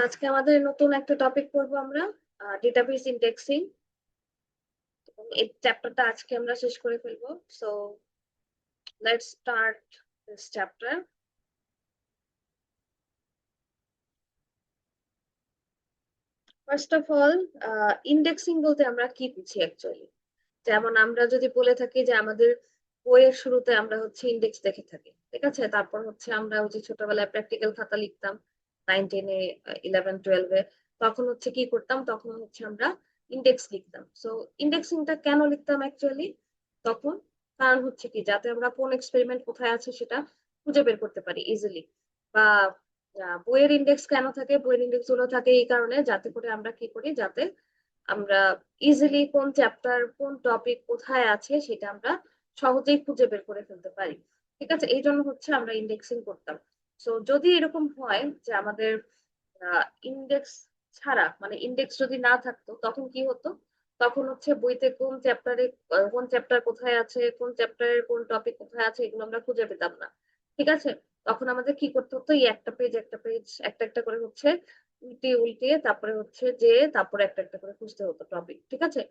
আজকে আমাদের নতুন একটা টপিক পড়বো আমরা, ডেটাবেস ইন্ডেক্সিং। এই চ্যাপ্টারটা আজকে আমরা শেষ করে ফেলবো। So let's start this chapter. First of all, indexing বলতে আমরা কি বুঝি অ্যাকচুয়ালি? যেমন আমরা যদি বলে থাকি যে আমাদের বইয়ের শুরুতে আমরা হচ্ছে ইন্ডেক্স দেখে থাকি, ঠিক আছে? তারপর হচ্ছে আমরা ওই যে ছোটবেলায় প্র্যাকটিক্যাল খাতা লিখতাম, 9, 10-এ, 11, 12-এ, তখন হচ্ছে কি করতাম, তখন হচ্ছে আমরা ইন্ডেক্স লিখতাম। সো ইন্ডেক্সিংটা কেন লিখতাম অ্যাকচুয়ালি তখন? কারণ হচ্ছে কি, যাতে আমরা কোন এক্সপেরিমেন্ট কোথায় আছে সেটা খুঁজে বের করতে পারি ইজিলি। বা বইয়ের ইন্ডেক্স কেন থাকে? বইয়ের ইন্ডেক্স গুলো থাকে এই কারণে, যাতে করে আমরা কি করি, যাতে আমরা ইজিলি কোন চ্যাপ্টার কোন টপিক কোথায় আছে সেটা আমরা সহজেই খুঁজে বের করে ফেলতে পারি। ঠিক আছে, এই জন্য হচ্ছে আমরা ইন্ডেক্সিং করতাম। সো যদি এরকম হয় যে আমাদের ইন্ডেক্স ছাড়া, মানে ইন্ডেক্স যদি না থাকতো, তখন কি হতো? তখন হচ্ছে বইতে কোন চ্যাপ্টার কোথায় আছে, কোন চ্যাপ্টারের কোন টপিক কোথায় আছে, এগুলো আমরা খুঁজে পেতাম না। ঠিক আছে, তখন আমাদের কি করতে হতো? এই একটা পেজ একটা পেজ একটা একটা করে হচ্ছে উল্টে উল্টে তারপরে হচ্ছে যে তারপরে একটা একটা করে খুঁজতে হতো টপিক। ঠিক আছে,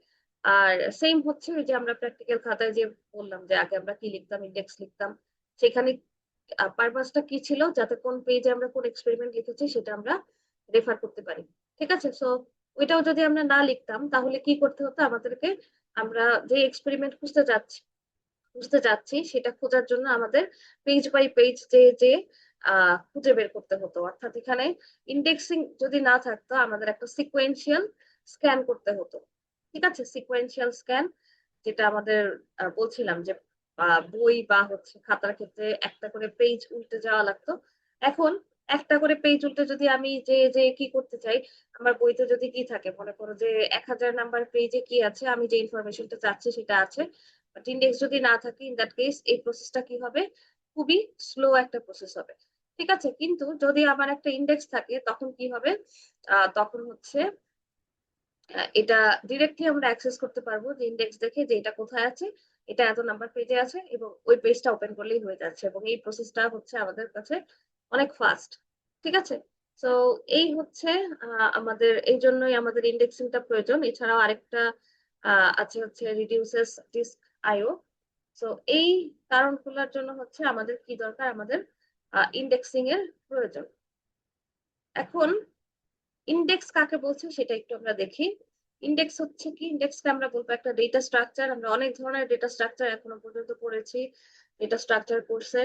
আর সেম হচ্ছে ওই যে আমরা প্র্যাকটিক্যাল খাতায় যে বললাম যে আগে আমরা কি লিখতাম, ইন্ডেক্স লিখতাম। সেখানে পারপাসটা কি ছিল? যাতে কোন পেজে আমরা কোন এক্সপেরিমেন্ট লিখেছি সেটা আমরা রেফার করতে পারি। ঠিক আছে, সো ওইটাও যদি আমরা না লিখতাম তাহলে কি করতে হতো আমাদেরকে? আমরা যে এক্সপেরিমেন্ট খুঁজতে যাচ্ছি সেটা খোঁজার জন্য আমাদের পেজ বাই পেজ যে যে খুঁজে বের করতে হতো। অর্থাৎ এখানে ইন্ডেক্সিং যদি না থাকতো, আমাদের একটা সিকোয়েন্সিয়াল স্ক্যান করতে হতো। ঠিক আছে, সিকোয়েন্সিয়াল স্ক্যান, যেটা আমাদের বলছিলাম যে বই বা হচ্ছে খাতার ক্ষেত্রে একটা করে পেজ উল্টে যাওয়া লাগতো। এখন একটা করে পেজ উল্টে যদি আমি যে যে কি করতে চাই, আমার বইতে যদি কি থাকে, মনে করো যে 1000 নাম্বার পেজে কি আছে, আমি যে ইনফরমেশনটা চাচ্ছি সেটা আছে, বাট ইন্ডেক্স যদি না থাকে, ইন দ্যাট কেস এই প্রসেসটা কি হবে? খুবই স্লো একটা প্রসেস হবে। ঠিক আছে, কিন্তু যদি আমার একটা ইন্ডেক্স থাকে তখন কি হবে? তখন হচ্ছে এটা ডিরেক্টলি আমরা অ্যাক্সেস করতে পারবো, যে ইন্ডেক্স দেখে যে এটা কোথায় আছে, এটা এত নাম্বার পেজে আছে, এবং ওই পেজটা ওপেন করলেই হয়ে যাচ্ছে, এবং এই প্রসেসটা হচ্ছে আমাদের কাছে অনেক ফাস্ট। ঠিক আছে, তো এই হচ্ছে আমাদের এই জন্যই আমাদের ইন্ডেক্সিংটা প্রয়োজন। এছাড়াও আরেকটা আছে হচ্ছে রিডিউসেস ডিস্ক আইও। তো এই কারণগুলোর জন্য হচ্ছে আমাদের কি দরকার? আমাদের ইন্ডেক্সিং এর প্রয়োজন। এখন ইন্ডেক্স কাকে বলছে সেটা একটু আমরা দেখি। ইন্ডেক্স হচ্ছে কি? ইন্ডেক্সকে আমরা বলবো একটা ডেটা স্ট্রাকচার। আমরা অনেক ধরনের ডেটা স্ট্রাকচার এখনো পর্যন্ত পড়েছি। ডেটা স্ট্রাকচার কোর্সে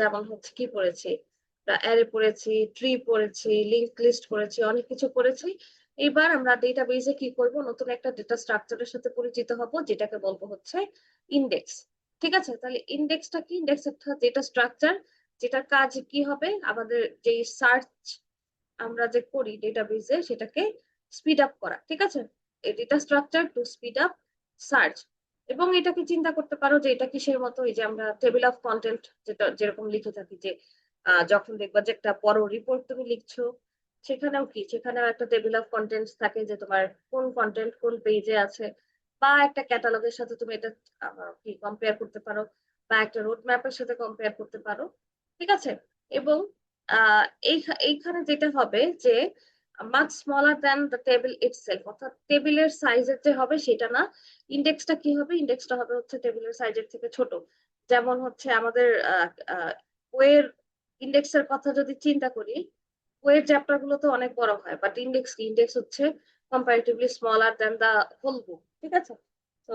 যেমন হচ্ছে কি পড়েছি, অ্যারে পড়েছি, ট্রি পড়েছি, লিংক লিস্ট পড়েছি, অনেক কিছু পড়েছি। এবার আমরা ডেটাবেজে কি করব? নতুন একটা ডেটা স্ট্রাকচারের সাথে পরিচিত হব, যেটাকে বলবো হচ্ছে ইন্ডেক্স। ঠিক আছে, তাহলে ইন্ডেক্সটা কি? ইন্ডেক্স একটা ডেটা স্ট্রাকচার, যেটার কাজ কি হবে? আমাদের যে সার্চ আমরা যে করি ডেটাবেজে, সেটাকে স্পিড আপ করা। ঠিক আছে, এই data structure to speed up search. এবং এটাকে চিন্তা করতে পারো যে এটা কিসের মতো? এই যে আমরা টেবিল অফ কন্টেন্ট যেটা যেরকম লিখে থাকি, যে যখন দেখবা যে একটা বড় রিপোর্ট তুমি লিখছো, সেখানেও কি, সেখানেও একটা টেবিল অফ কন্টেন্টস থাকে, যে তোমার কোন কন্টেন্ট কোন পেজে আছে। বা একটা ক্যাটালগের সাথে তুমি এটা কি কম্পেয়ার করতে পারো, বা একটা রোড ম্যাপের সাথে কম্পেয়ার করতে পারো। ঠিক আছে, এবং আহ এইখানে যেটা হবে যে much smaller than the table itself, অর্থাৎ টেবিলের সাইজের যে হবে সেটা না। ইন্ডেক্সটা কি হবে? ইন্ডেক্সটা হবে হচ্ছে টেবিলের সাইজের থেকে ছোট। যেমন হচ্ছে আমাদের বইয়ের ইন্ডেক্সের কথা যদি চিন্তা করি, বইয়ের চ্যাপ্টার গুলো তো অনেক বড় হয়, বাট ইন্ডেক্স কি? ইন্ডেক্স হচ্ছে comparatively smaller than the whole book. ঠিক আছে, তো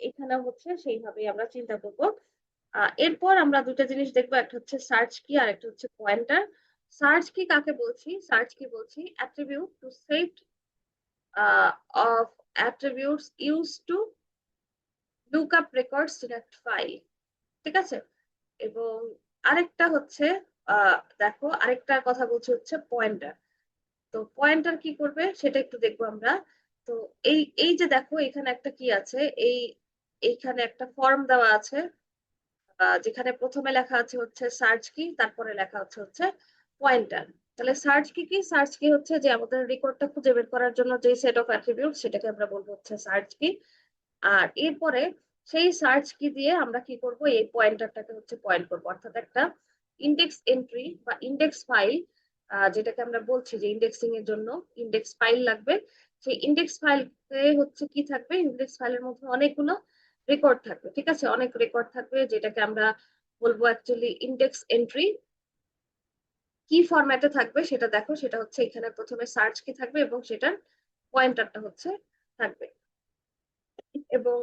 এখানে হচ্ছে সেইভাবেই আমরা চিন্তা করবো। এরপর আমরা দুটো জিনিস দেখবো, একটা হচ্ছে সার্চ কি আর একটা হচ্ছে পয়েন্টার। সার্চ কি কাকে বলছি? সার্চ কি বলছি? Attribute to set of attributes use to look up records in a file. ঠিক আছে, এবং আরেকটা হচ্ছে দেখো, আরেকটা কথা বলছি হচ্ছে পয়েন্টার। তো পয়েন্টার কি করবে সেটা একটু দেখবো আমরা। তো এই এই যে দেখো, এখানে একটা কি আছে, এইখানে একটা ফর্ম দেওয়া আছে, যেখানে প্রথমে লেখা আছে হচ্ছে সার্চ কি, তারপরে লেখা হচ্ছে পয়েন্টার। তাহলে সার্চ কি কি? সার্চ কি হচ্ছে যে আমাদের রেকর্ডটা খুঁজে বের করার জন্য যে সেট অফ অ্যাট্রিবিউট, সেটাকে আমরা বলবো হচ্ছে সার্চ কি। আর এরপরে সেই সার্চ কি দিয়ে আমরা কি করব? এই পয়েন্টারটাকে হচ্ছে পয়েন্ট করবো, অর্থাৎ একটা ইন্ডেক্স এন্ট্রি বা ইন্ডেক্স ফাইল যেটাকে আমরা বলছি যে ইন্ডেক্সিং এর জন্য ইন্ডেক্স ফাইল লাগবে। সেই ইন্ডেক্স ফাইল হচ্ছে কি থাকবে, ইন্ডেক্স ফাইলের মধ্যে অনেকগুলো রেকর্ড থাকবে, ঠিক আছে, অনেক রেকর্ড থাকবে, যেটাকে আমরা বলবো অ্যাকচুয়ালি ইন্ডেক্স এন্ট্রি। কি ফরম্যাটে থাকবে সেটা দেখো, সেটা হচ্ছে এখানে প্রথমে সার্চ কি থাকবে এবং সেটার পয়েন্টারটা হচ্ছে থাকবে। এবং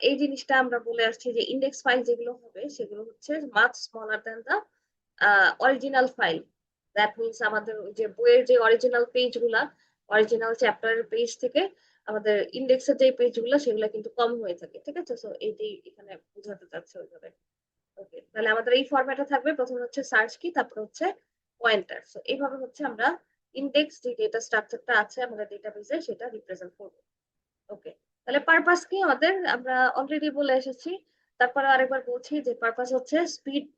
এই জিনিসটা আমরা বলে আসছি যে ইন্ডেক্স ফাইল যেগুলো হবে সেগুলো হচ্ছে much smaller than the original file. That means আমাদের ওই যে বইয়ের যে অরিজিনাল পেজ গুলা, অরিজিনাল চ্যাপ্টারের পেজ থেকে আমাদের ইন্ডেক্সের যে পেজ গুলা সেগুলো কিন্তু কম হয়ে থাকে, ঠিক আছে। সো এইটাই এখানে বোঝাতে চাচ্ছে ওইভাবে। ওকে, তাহলে আমাদের এই ফরম্যাটে থাকবে, প্রথমে হচ্ছে সার্চ কি, তারপর হচ্ছে পয়েন্টার। সো এইভাবে হচ্ছে আমরা ইন্ডেক্স যে ডেটা স্ট্রাকচারটা আছে আমাদের ডেটাবেসে সেটা রিপ্রেজেন্ট করবো। ওকে, তাহলে পারপাস কি আমাদের, আমরা অলরেডি বলে এসেছি, তারপরে আরেকবার বলছি যে পারপাস হচ্ছে স্পিড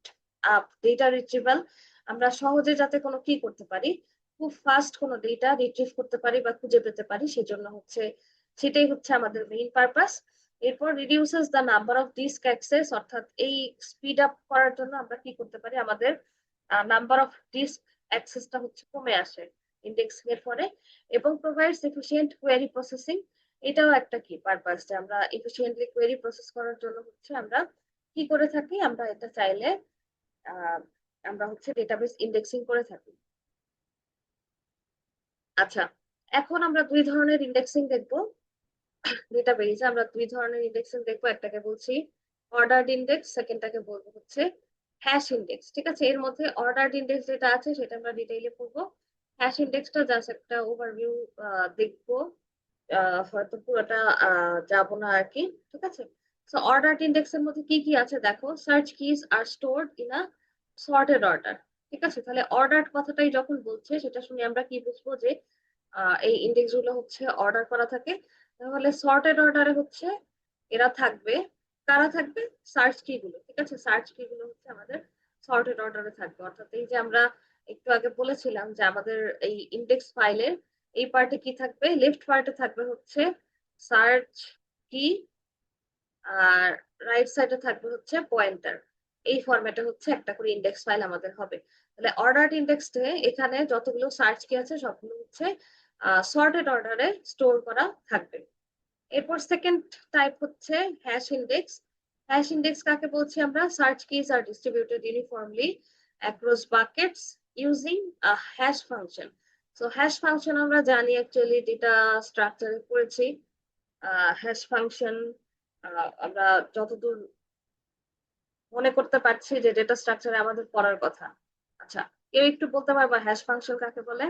আপ ডেটা রিট্রিভাল। আমরা সহজে যাতে কোনো কি করতে পারি, খুব ফাস্ট কোনো ডেটা রিট্রিভ করতে পারি বা খুঁজে পেতে পারি, সেজন্য হচ্ছে সেটাই হচ্ছে আমাদের মেইন পারপাস। এরপর reduces the number of disk access, অর্থাৎ এই স্পিড আপ করার জন্য আমরা কি করতে পারি, আমাদের নাম্বার অফ ডিস্ক অ্যাক্সেসটা হচ্ছে কমে আসে ইন্ডেক্সিং এর পরে। এবং প্রোভাইডস এফিশিয়েন্ট কোয়েরি প্রসেসিং, এটাও একটা কি পারপাস, যে আমরা এফিশিয়েন্টলি কোয়েরি প্রসেস করার জন্য হচ্ছে আমরা কি করে থাকি, আমরা এটা চাইলে আহ, আমরা হচ্ছে ডেটাবেস ইন্ডেক্সিং করে থাকি। আচ্ছা, এখন আমরা দুই ধরনের ইন্ডেক্সিং দেখবো ডেটাবেসে, আমরা দুই ধরনের ইন্ডেক্সিং দেখবো, একটাকে বলছি অর্ডার্ড ইন্ডেক্স, সেকেন্ডটাকে বলবো হচ্ছে হ্যাশ ইন্ডেক্স, ঠিক আছে। এর মধ্যে অর্ডার্ড ইন্ডেক্স যেটা আছে সেটা আমরা ডিটেইলে পড়বো, হ্যাশ ইন্ডেক্সটা জাস্ট একটা ওভারভিউ দেখবো, হয়তো পুরোটা যাব না আর কি, ঠিক আছে। সো অর্ডার ইন্ডেক্সের মধ্যে কি কি আছে দেখো, search keys are stored in a sorted order, ঠিক আছে। তাহলে অর্ডার কথাটাই যখন বলছে সেটা শুনে আমরা কি বুঝবো, যে এই ইন্ডেক্স গুলো হচ্ছে অর্ডার করা থাকে। তাহলে সর্টেড অর্ডারে হচ্ছে এরা থাকবে, কারা থাকবে, সার্চ কি গুলো, ঠিক আছে, সার্চ কি গুলো হচ্ছে আমাদের সর্টেড অর্ডারে থাকবে। অর্থাৎ এই যে আমরা একটু আগে বলেছিলাম যে আমাদের এই ইন্ডেক্স ফাইলের এই পার্টে কি থাকবে, লেফট পার্টে থাকবে হচ্ছে সার্চ কি, আর রাইট সাইডে থাকবে হচ্ছে পয়েন্টার। এই ফরম্যাটে হচ্ছে একটা করে ইন্ডেক্স ফাইল আমাদের হবে। তাহলে অর্ডার ইন্ডেক্সে এখানে যতগুলো সার্চ কি আছে সবগুলো হচ্ছে সর্টেড অর্ডারে স্টোর করা থাকবে। এরপর সেকেন্ড টাইপ হচ্ছে হ্যাশ ইন্ডেক্স। হ্যাশ ইন্ডেক্স কাকে বলছি আমরা, search keys are distributed uniformly across buckets using a hash function. So hash function আমরা জানি অ্যাকচুয়ালি ডেটা স্ট্রাকচারে পড়েছি। হ্যাশ ফাংশন আমরা যতদূর মনে করতে পারছি যে ডেটা স্ট্রাকচারে আমাদের পড়ার কথা। আচ্ছা, কেউ একটু বলতে পারবা হ্যাশ ফাংশন কাকে বলে?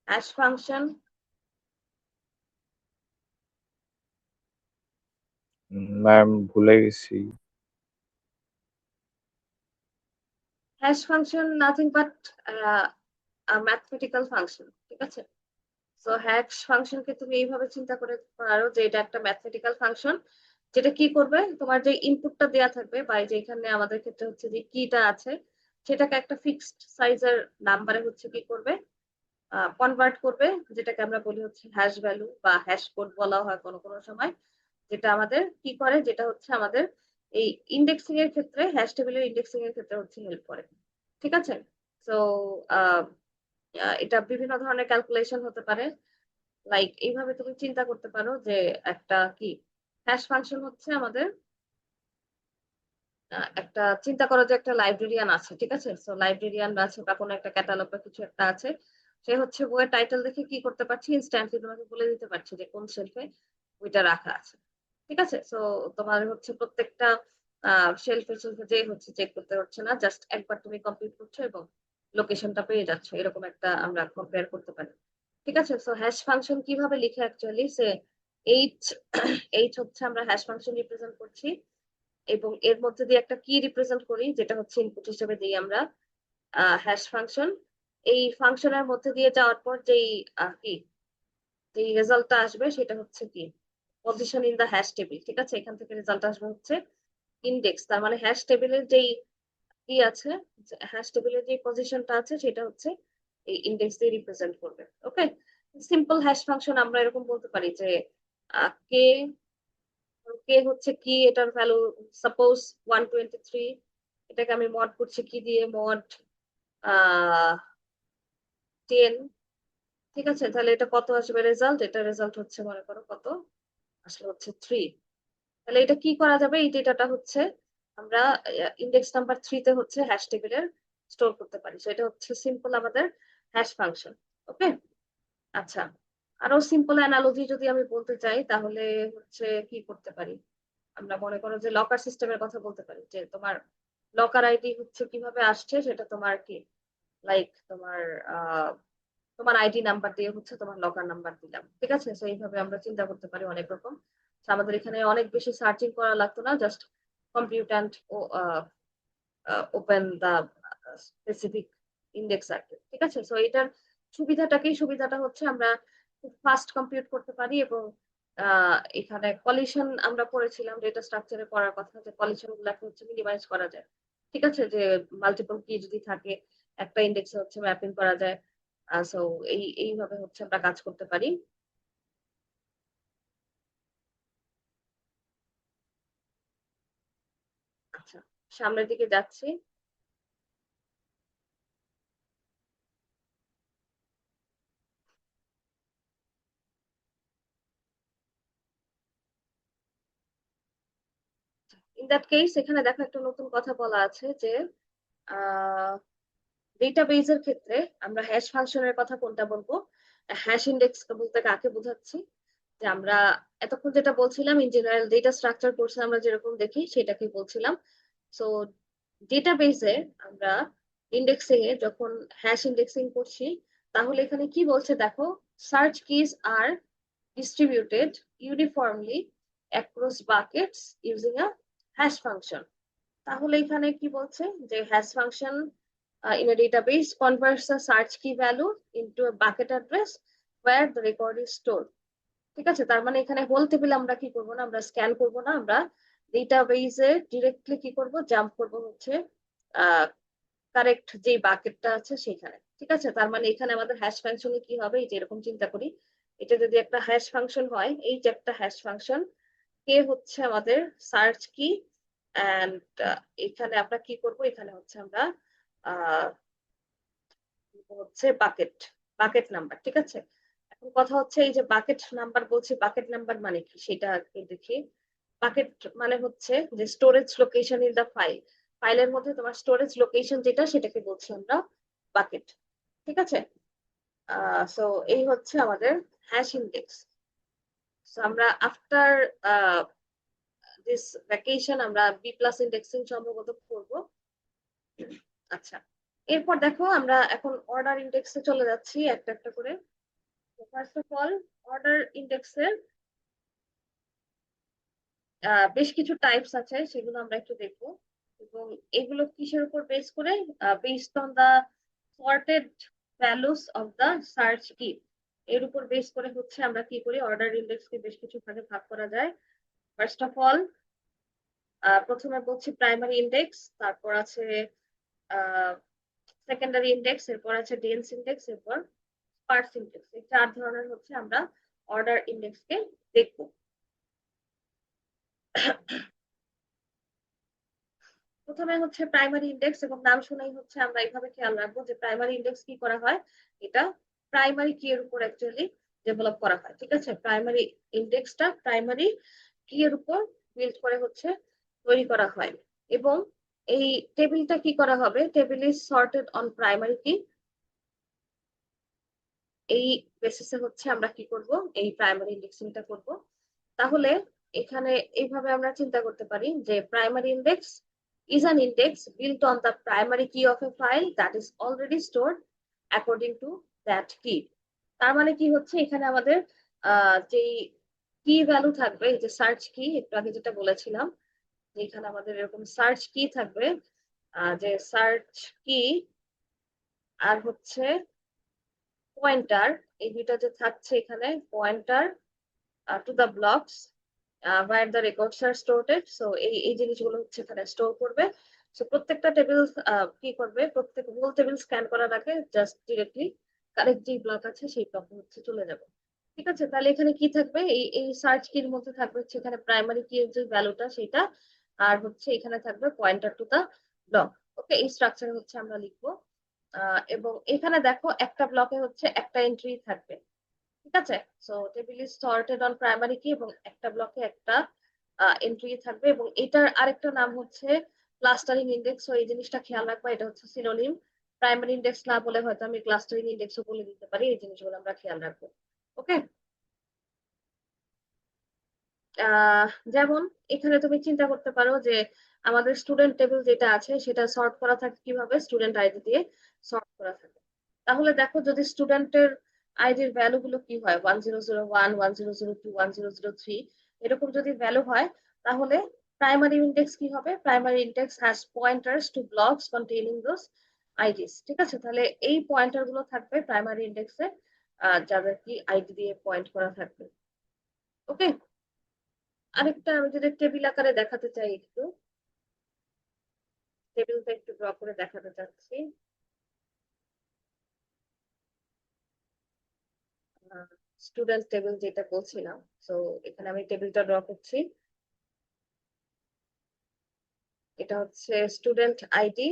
হ্যাশ ফাংশন, ম্যাম ভুলে গেছি। Hash function nothing but mathematical function, ঠিক আছে। সো হ্যাশ ফাংশনকে তুমি এইভাবে চিন্তা করে পারো যে এটা একটা ম্যাথমেটিক্যাল ফাংশন, যেটা কি করবে, তোমার যে ইনপুটটা দেয়া থাকবে বা যে এখানে আমাদের ক্ষেত্রে হচ্ছে যে কিটা আছে সেটাকে একটা ফিক্সড সাইজের নাম্বারে হচ্ছে কি করবে, কনভার্ট করবে, যেটাকে আমরা বলি হচ্ছে হ্যাশ ভ্যালু বা হ্যাশ কোড বলা হয় কোনো কোনো সময়। যেটা আমাদের কি করে, যেটা হচ্ছে আমাদের এই ইন্ডেক্সিং এর ক্ষেত্রে, হ্যাশ টেবিলের ইন্ডেক্সিং এর ক্ষেত্রে হচ্ছে হেল্প করে, ঠিক আছে। তো এটা বিভিন্ন ধরনের ক্যালকুলেশন হতে পারে, লাইক এইভাবে তুমি চিন্তা করতে পারো যে একটা কি হ্যাশ ফাংশন হচ্ছে আমাদের একটা, চিন্তা করো যে একটা লাইব্রেরিয়ান আছে, ঠিক আছে। সো লাইব্রেরিয়ান আছে বা কোনো একটা ক্যাটালগ বা কিছু একটা আছে, সে হচ্ছে বইয়ের টাইটেল দেখে কি করতে পারছি, ইনস্ট্যান্টলি তোমাকে বলে দিতে পারছি যে কোন শেলফে বইটা রাখা আছে, ঠিক আছে। সো তোমার হচ্ছে প্রত্যেকটা শেলফে শেলফে যে হচ্ছে চেক করতে হচ্ছে না, জাস্ট একবার তুমি কমপ্লিট করছো এবং লোকেশনটা পেয়ে যাচ্ছ, এরকম একটা আমরা কম্পেয়ার করতে পারি, ঠিক আছে। সো হ্যাশ ফাংশন কিভাবে লিখে অ্যাকচুয়ালি সে এইচ এইচ হচ্ছে আমরা হ্যাশ ফাংশন রিপ্রেজেন্ট করছি, এবং এর মধ্যে দিয়ে একটা কি রিপ্রেজেন্ট করি যেটা হচ্ছে ইনপুট হিসেবে দিই আমরা হ্যাশ ফাংশন। এই ফাংশনের মধ্যে দিয়ে যাওয়ার পর যেই কি যেই রেজাল্টটা আসবে সেটা হচ্ছে কি position in the hash table, ঠিক আছে। এখান থেকে রেজাল্ট আসবে হচ্ছে ইন্ডেক্স, তার মানে হ্যাশ টেবিলের যেই কি আছে, হ্যাশ টেবিলের যে পজিশনটা আছে সেটা হচ্ছে এই ইন্ডেক্স দিয়ে রিপ্রেজেন্ট করবে। ওকে, সিম্পল হ্যাশ ফাংশন আমরা এরকম বলতে পারি যে কে কে হচ্ছে কি, এটার ভ্যালু সাপোজ 123, এটাকে আমি মড করছি কি দিয়ে, মড 10। ঠিক আছে, তাহলে এটা কত আসবে রেজাল্ট? এটা রেজাল্ট হচ্ছে মনে করো কত আসলে হচ্ছে 3। তাহলে এটা কি করা যাবে? এই ডেটাটা হচ্ছে আমরা ইন্ডেক্স নাম্বার 3 তে হচ্ছে হ্যাশ টেবিলের স্টোর করতে পারি। তো এটা হচ্ছে সিম্পল আমাদের হ্যাশ ফাংশন। ওকে, আচ্ছা, আরো সিম্পল অ্যানালজি যদি আমি বলতে চাই তাহলে হচ্ছে কি করতে পারি, আমরা মনে করো যে লকার সিস্টেমের কথা বলতে পারি, যে তোমার লকার আইডি হচ্ছে কিভাবে আসছে, সেটা তোমার কি লাইক তোমার আইডি নাম্বার দিয়ে হচ্ছে তোমার লকার নাম্বার দিলাম। ঠিক আছে, তো এইভাবে আমরা চিন্তা করতে পারি অনেক রকম। তো আমাদের এখানে অনেক বেশি সার্চিং করা লাগতো না, just compute and open the specific index আর কি। ঠিক আছে, তো এটার সুবিধাটা হচ্ছে আমরা খুব ফাস্ট কম্পিউট করতে পারি, এবং এখানে কলিশন আমরা পড়েছিলাম ডেটা স্ট্রাকচারে পড়ার কথা, যে কলিশন গুলাকে হচ্ছে মিনিমাইজ করা যায়। ঠিক আছে, যে মাল্টিপল কি যদি থাকে একটা ইন্ডেক্সে হচ্ছে ম্যাপিং করা যায়। সো এইভাবে হচ্ছে আমরা কাজ করতে পারি। আচ্ছা, সামনের দিকে যাচ্ছি। ইন দ্যাট কেস এখানে দেখো একটা নতুন কথা বলা আছে যে ডেটাবেজের ক্ষেত্রে আমরা হ্যাশ ফাংশনের কথা কোনটা বলবো, হ্যাশ ইন্ডেক্স বলতে কাকে বোঝাচ্ছি, যে আমরা এতক্ষণ যেটা বলছিলাম ইন জেনারেল ডেটা স্ট্রাকচার কোর্সে আমরা যেরকম দেখি সেটাকে বলছিলাম। সো ডেটাবেজে আমরা ইন্ডেক্সিং এ যখন হ্যাশ ইন্ডেক্সিং করছি, তাহলে এখানে কি বলছে দেখো, search keys R distributed uniformly across buckets using a hash function। তাহলে এখানে কি বলছে যে hash function in a database converts a search key value into a bucket address where the record is stored। ঠিক আছে, তার মানে এখানে হোল টেবিল আমরা কি করব না, আমরা স্ক্যান করব না, আমরা ডেটাবেজে ডিরেক্টলি কি করব, জাম্প করব হচ্ছে কারেক্ট যে বাকেটটা আছে সেখানে। ঠিক আছে, তার মানে এখানে আমাদের হ্যাশ ফাংশনে কি হবে, এই যে এরকম চিন্তা করি, এটা যদি একটা হ্যাশ ফাংশন হয়, এই যে একটা হ্যাশ ফাংশন, কে হচ্ছে আমাদের সার্চ কি, এন্ড এখানে আমরা কি করব, এখানে হচ্ছে আমরা আহ হচ্ছে বাকেট বাকেট নাম্বার। ঠিক আছে, এখন কথা হচ্ছে এই যে বাকেট নাম্বার বলছি, বাকেট নাম্বার মানে কি সেটা আগে দেখি। বাকেট মানে হচ্ছে যে storage location in the file, ফাইলের মধ্যে তোমার স্টোরেজ লোকেশন যেটা সেটাকে বলছি আমরা বাকেট। ঠিক আছে, সো এই হচ্ছে আমাদের হ্যাশ ইন্ডেক্স। আমরা আফটার দিস ভ্যাকেশন আমরা বি প্লাস ইন্ডেক্সিং সম্ভবত করবো। আচ্ছা, এরপর দেখো আমরা এখন অর্ডার ইন্ডেক্সে চলে যাচ্ছি একটা একটা করে। ফার্স্ট অফ অল, অর্ডার ইন্ডেক্সের বেশ কিছু টাইপস আছে, সেগুলো আমরা একটু দেখবো। এবং এগুলো কিসের উপর বেস করে, based on the sorted values of the search key, এর উপর বেস করে হচ্ছে আমরা কি করি, অর্ডার ইন্ডেক্সকে বেশ কিছু ভাগে ভাগ করা যায়। ফার্স্ট অফ অল, প্রথমে বলছি প্রাইমারি ইন্ডেক্স, তারপর আছে সেকেন্ডারি ইন্ডেক্স, এরপর আছে ডেন্স ইন্ডেক্স, এরপর স্পার্স ইন্ডেক্স। এই 4 ধরনের হচ্ছে আমরা অর্ডার ইন্ডেক্সকে দেখবো। প্রথমে হচ্ছে প্রাইমারি ইন্ডেক্স, এবং নাম শুনেই হচ্ছে আমরা এইভাবে খেয়াল রাখবো যে প্রাইমারি ইন্ডেক্স কি করা হয়, এটা প্রাইমারি কি এর উপর অ্যাকচুয়ালি ডেভেলপ করা হয়। ঠিক আছে, প্রাইমারি ইন্ডেক্সটা প্রাইমারি কি এর উপর বিল্ড করে হচ্ছে তৈরি করা হয়। এবং এই টেবিলটা কি করা হবে, table is sorted on primary কি, এই বেসিসে হচ্ছে আমরা কি করব, এই প্রাইমারি ইন্ডেক্সিংটা করব। তাহলে এখানে এইভাবে আমরা চিন্তা করতে পারি যে primary index is an index built on the primary key of a file that is already stored according to that key। তার মানে কি হচ্ছে, এখানে আমাদের যে কি ভ্যালু থাকবে, এই যে সার্চ কি একটু আগে যেটা বলেছিলাম, যে এখানে আমাদের এরকম সার্চ কি থাকবে, যে সার্চ কি আর হচ্ছে পয়েন্টার, এই দুইটা যে থাকছে এখানে, pointer to the blocks where the records are stored। So এই জিনিসগুলো হচ্ছে এখানে স্টোর করবে। সো প্রত্যেকটা টেবিল কি করবে, প্রত্যেক হোল টেবিল স্ক্যান করার আগে জাস্ট ডিরেক্টলি কারেক্ট যে ব্লক আছে সেই ব্লকে হচ্ছে চলে যাবে। ঠিক আছে, তাহলে এখানে কি থাকবে, এই সার্চ কির মধ্যে থাকবে হচ্ছে এখানে প্রাইমারি কি এর যে ভ্যালুটা সেটা, আর হচ্ছে এখানে থাকবে পয়েন্টার টু দা ব্লক। ওকে, এই স্ট্রাকচারে হচ্ছে আমরা লিখবো। এবং এখানে দেখো একটা ব্লকে হচ্ছে একটা এন্ট্রি থাকবে। ঠিক আছে, so table is sorted on primary কি, এবং একটা ব্লকে একটা এন্ট্রি থাকবে, এবং এটার আরেকটা নাম হচ্ছে ক্লাস্টারিং ইন্ডেক্স। সো এই জিনিসটা খেয়াল রাখবা, এটা হচ্ছে সিনোনিম। প্রাইমারি ইন্ডেক্স না বলে হয়তো আমি ক্লাস্টারিং ইন্ডেক্সও বলে দিতে পারি, এই জিনিসগুলো আমরা খেয়াল রাখবো। ওকে, আহ যেমন এখানে তুমি চিন্তা করতে পারো যে আমাদের স্টুডেন্ট টেবিল যেটা আছে সেটা সর্ট করা থাকে কিভাবে, স্টুডেন্ট আইডি দিয়ে সর্ট করা থাকে। তাহলে দেখো যদি স্টুডেন্টের আইডির ভ্যালু গুলো কি হয়, 1001, 1002, 1003, এরকম যদি ভ্যালু হয়, তাহলে প্রাইমারি ইন্ডেক্স কি হবে, primary index has pointers to blocks containing those IDs. ঠিক আছে, তাহলে এই পয়েন্টার গুলো থাকবে প্রাইমারি ইন্ডেক্সে, যাদের কি আইডি দিয়ে পয়েন্ট করা থাকবে। ওকে, আরেকটা আমি যদি টেবিল আকারে দেখাতে চাই, একটু টেবিলটা একটু ড্র করে দেখাতে চাচ্ছি। স্টুডেন্ট টেবিল যেটা বলছিলাম, তো এখানে আমি টেবিলটা ড্র করছি। এটা হচ্ছে স্টুডেন্ট আইডি,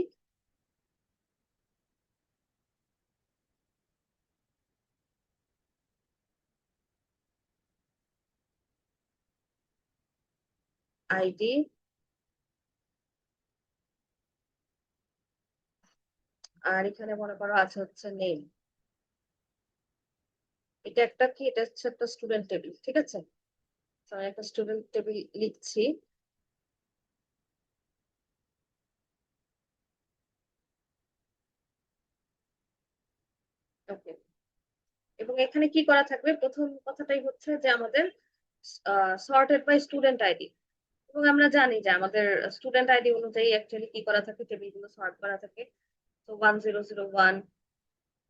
আইডি, আর এখানে মনে করো আছে হচ্ছে নেম। এটা একটা কি, এটা হচ্ছে একটা স্টুডেন্ট টেবিল। ঠিক আছে, তো আমি একটা স্টুডেন্ট টেবিল লিখছি। ওকে, এবং এখানে কি করা থাকবে, প্রথম কথাটাই হচ্ছে যে আমাদের সর্টেড বাই স্টুডেন্ট আইডি। এবং আমরা জানি যে আমাদের স্টুডেন্ট আইডি অনুযায়ী অ্যাকচুয়ালি কি করা থাকে, টেবিলগুলো সর্ট করা থাকে। তো 1001,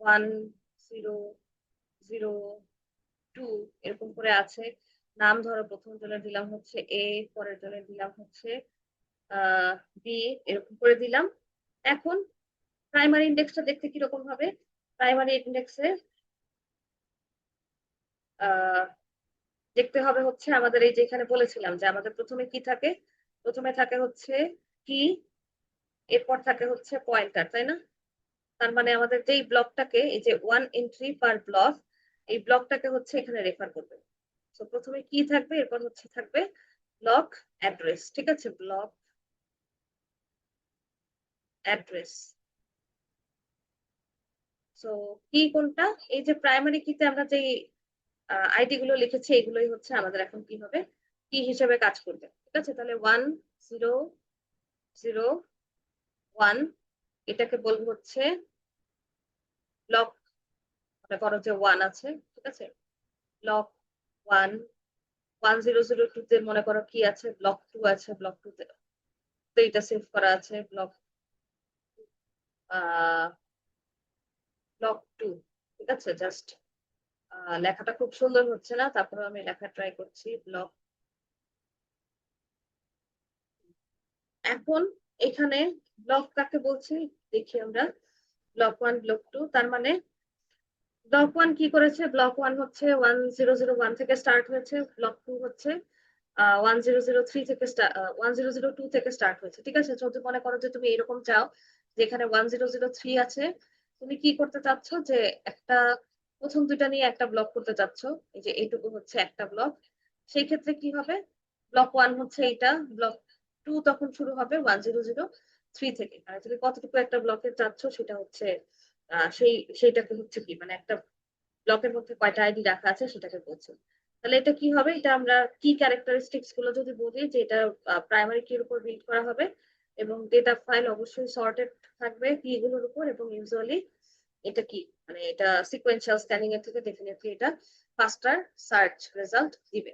1002 এরকম করে আছে। নাম ধরো, প্রথম জনের দিলাম হচ্ছে এ, পরের জনের দিলাম হচ্ছে আহ বি, এরকম করে দিলাম। এখন প্রাইমারি ইন্ডেক্সটা দেখতে কিরকম হবে, প্রাইমারি ইন্ডেক্সে আহ দেখতে হবে হচ্ছে আমাদের এই যে এখানে বলেছিলাম যে আমাদের প্রথমে কি থাকে, প্রথমে থাকে হচ্ছে কি, এরপর থাকে হচ্ছে পয়েন্টার, তাই না? তার মানে আমাদের যেই ব্লকটাকে, এই যে ওয়ান এন্ট্রি পার ব্লক, এই ব্লকটাকে হচ্ছে এখানে রেফার করবে। তো প্রথমে কি থাকবে, এরপর হচ্ছে থাকবে ব্লক অ্যাড্রেস। ঠিক আছে, ব্লক অ্যাড্রেস। সো কি কোনটা, এই যে প্রাইমারি কিতে আমরা যে আইডি গুলো লিখেছি এগুলোই হচ্ছে আমাদের এখন কি হবে, কি হিসেবে কাজ করবে। ঠিক আছে, তাহলে 1001, এটাকে বলবো হচ্ছে ব্লক, মনে করো যে ওয়ান আছে। ঠিক আছে, ব্লক ওয়ান। 1002 তে মনে করো কি আছে, ব্লক টু আছে, ব্লক টু তে তো এটা সেভ করা আছে, ব্লক ব্লক টু। ঠিক আছে, জাস্ট লেখাটা খুব সুন্দর হচ্ছে না, তারপরে আমি লেখা ট্রাই করছি, ব্লক। এখন এখানে ব্লক কাকে বলছি দেখি আমরা, ব্লক ওয়ান, ব্লক টু, তার মানে ব্লক ওয়ান কি করেছে, ব্লক ওয়ান হচ্ছে 1001 থেকে স্টার্ট হয়েছে, ব্লক টু হচ্ছে 1003 থেকে 1002 থেকে স্টার্ট হয়েছে। ঠিক আছে, যদি মনে করো যে তুমি এরকম চাও যেখানে 1003 আছে, তুমি কি করতে চাচ্ছ যে একটা, প্রথম দুইটা নিয়ে একটা ব্লক করতে চাচ্ছ, এই যে এইটুকু হচ্ছে একটা ব্লক, সেই ক্ষেত্রে কি হবে, ব্লক ওয়ান হচ্ছে এইটা, ব্লক টু তখন শুরু হবে 1003 থেকে। মানে তুমি কতটুকু একটা ব্লকে চাচ্ছ সেটা হচ্ছে সেইটাকে হচ্ছে কি, মানে একটা ব্লকের মধ্যে কয়টা আইডি রাখা আছে সেটাকে বলছে। তাহলে এটা কি হবে, এটা আমরা কি ক্যারেক্টারিস্টিক্স গুলো যদি বলি যে এটা প্রাইমারি কির উপর বিল্ড করা হবে, এবং ডেটা ফাইল অবশ্যই সর্টেড থাকবে কি গুলোর উপর, এবং ইউজুয়ালি এটা কি, মানে এটা সিকোয়েন্সিয়াল স্ক্যানিং এর থেকে ডেফিনেটলি এটা ফাস্টার সার্চ রেজাল্ট দিবে।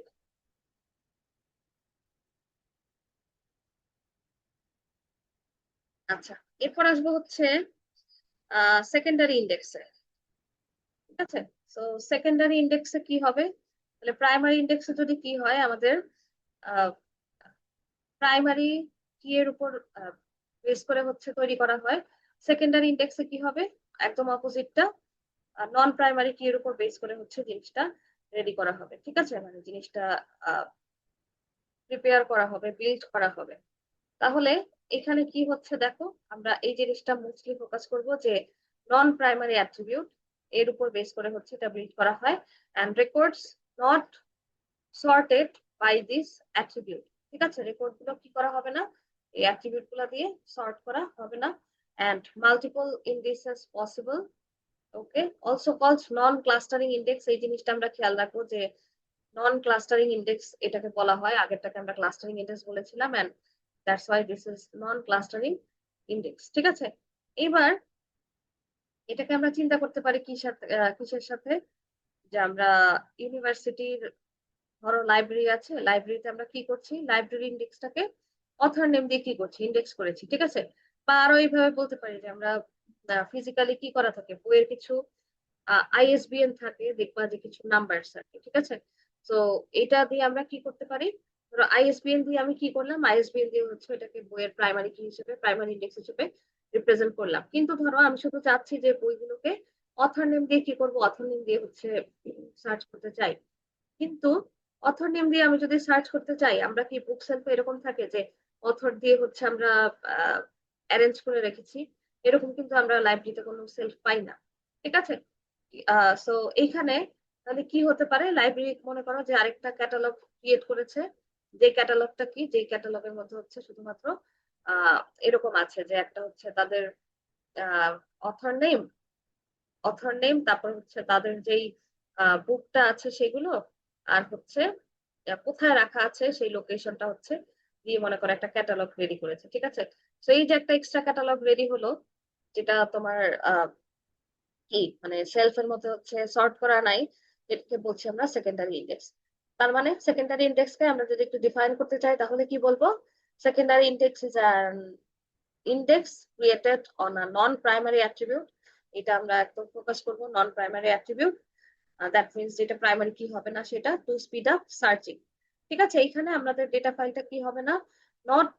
আচ্ছা, এরপর আসবো হচ্ছে সেকেন্ডারি ইন্ডেক্সে। ঠিক আছে, তো সেকেন্ডারি ইন্ডেক্সে কি হবে, তাহলে প্রাইমারি ইন্ডেক্সে যদি কি হয় আমাদের, প্রাইমারি কি এর উপর বেস করে হচ্ছে তৈরি করা হয়, সেকেন্ডারি ইন্ডেক্সে কি হবে, একদম অপোজিটটা, নন প্রাইমারি কি এর উপর বেস করে হচ্ছে জিনিসটা রেডি করা হবে, ঠিক আছে, মানে জিনিসটা প্রিপেয়ার করা হবে, বিল্ড করা হবে। তাহলে এখানে কি হচ্ছে দেখো, আমরা এই জিনিসটা মোস্টলি ফোকাস করব যে নন প্রাইমারি অ্যাট্রিবিউট এর উপর বেস করে হচ্ছে এটা বিল্ড করা হয়, and records not sorted by this attribute. ঠিক আছে, রেকর্ড গুলো কি করা হবে না, এই অ্যাট্রিবিউট গুলো দিয়ে সর্ট করা হবে না, and multiple indices possible. Okay, also called non clustering index, এই জিনিসটা আমরা খেয়াল রাখবো যে নন ক্লাস্টারিং ইন্ডেক্স এটাকে বলা হয়, আগেরটাকে আমরা ক্লাস্টারিং ইন্ডেক্স বলেছিলাম, and that's why this is non clustering index. ঠিক আছে, এবার এটাকে আমরা চিন্তা করতে পারি কিসের সাথে, যে আমরা ইউনিভার্সিটির ধরো লাইব্রেরি আছে, লাইব্রেরিতে আমরা কি করছি, লাইব্রেরি ইন্ডেক্সটাকে অথর নেম দিয়ে কি করছি, ইন্ডেক্স করেছি। ঠিক আছে, বা আরো এইভাবে বলতে পারি যে আমরা ফিজিক্যালি কি করা থাকে, বইয়ের কিছু আইএসবিএন থাকে, দেখবা যে কিছু নাম্বার থাকে। ঠিক আছে, তো এটা দিয়ে আমরা কি করতে পারি, ধরো আইএসবিএন দিয়ে আমি কি করলাম, আইএসবিএন দিয়ে হচ্ছে এটাকে বইয়ের প্রাইমারি কি হিসেবে, প্রাইমারি ইন্ডেক্স হিসেবে রিপ্রেজেন্ট করলাম। কিন্তু ধরো আমি শুধু চাচ্ছি যে বইগুলোকে অথর নেম দিয়ে কি করব, অথর নেম দিয়ে হচ্ছে সার্চ করতে চাই। কিন্তু অথর নেম দিয়ে আমি যদি সার্চ করতে চাই, আমরা কি বুক সেলফে এরকম থাকে যে অথর দিয়ে হচ্ছে আমরা অ্যারেঞ্জ করে রেখেছি, এরকম কিন্তু আমরা লাইব্রেরিতে কোনো সেলফ পাই না। ঠিক আছে, সো এইখানে তাহলে কি হতে পারে, লাইব্রেরি মনে করো যে আরেকটা ক্যাটালগ ক্রিয়েট করেছে, যে ক্যাটালগটা কি, যে ক্যাটালগের মধ্যে হচ্ছে শুধুমাত্র আহ এরকম আছে যে একটা হচ্ছে তাদের অথর নেম, তারপর হচ্ছে তাদের যেই বুকটা আছে সেগুলো, আর হচ্ছে কোথায় রাখা আছে সেই লোকেশনটা হচ্ছে দিয়ে মনে করো একটা ক্যাটালগ রেডি করেছে। ঠিক আছে, তো এই যে একটা এক্সট্রা ক্যাটালগ রেডি হলো, যেটা তোমার কি মানে সেলফের মধ্যে হচ্ছে সর্ট করা নাই, এটাকে বলছি আমরা সেকেন্ডারি ইন্ডেক্স। তার মানে সেকেন্ডারি ইন্ডেক্সকে আমরা যদি একটু ডিফাইন করতে চাই তাহলে কি বলবো, secondary index is an index created on a non primary attribute. এটা আমরা একদম ফোকাস করব, নন প্রাইমারি অ্যাট্রিবিউট, দ্যাট মিনস যেটা প্রাইমারি কি হবে না সেটা, টু স্পিড আপ সার্চিং। ঠিক আছে, এইখানে আমাদের ডেটা ফাইলটা কি হবে না, not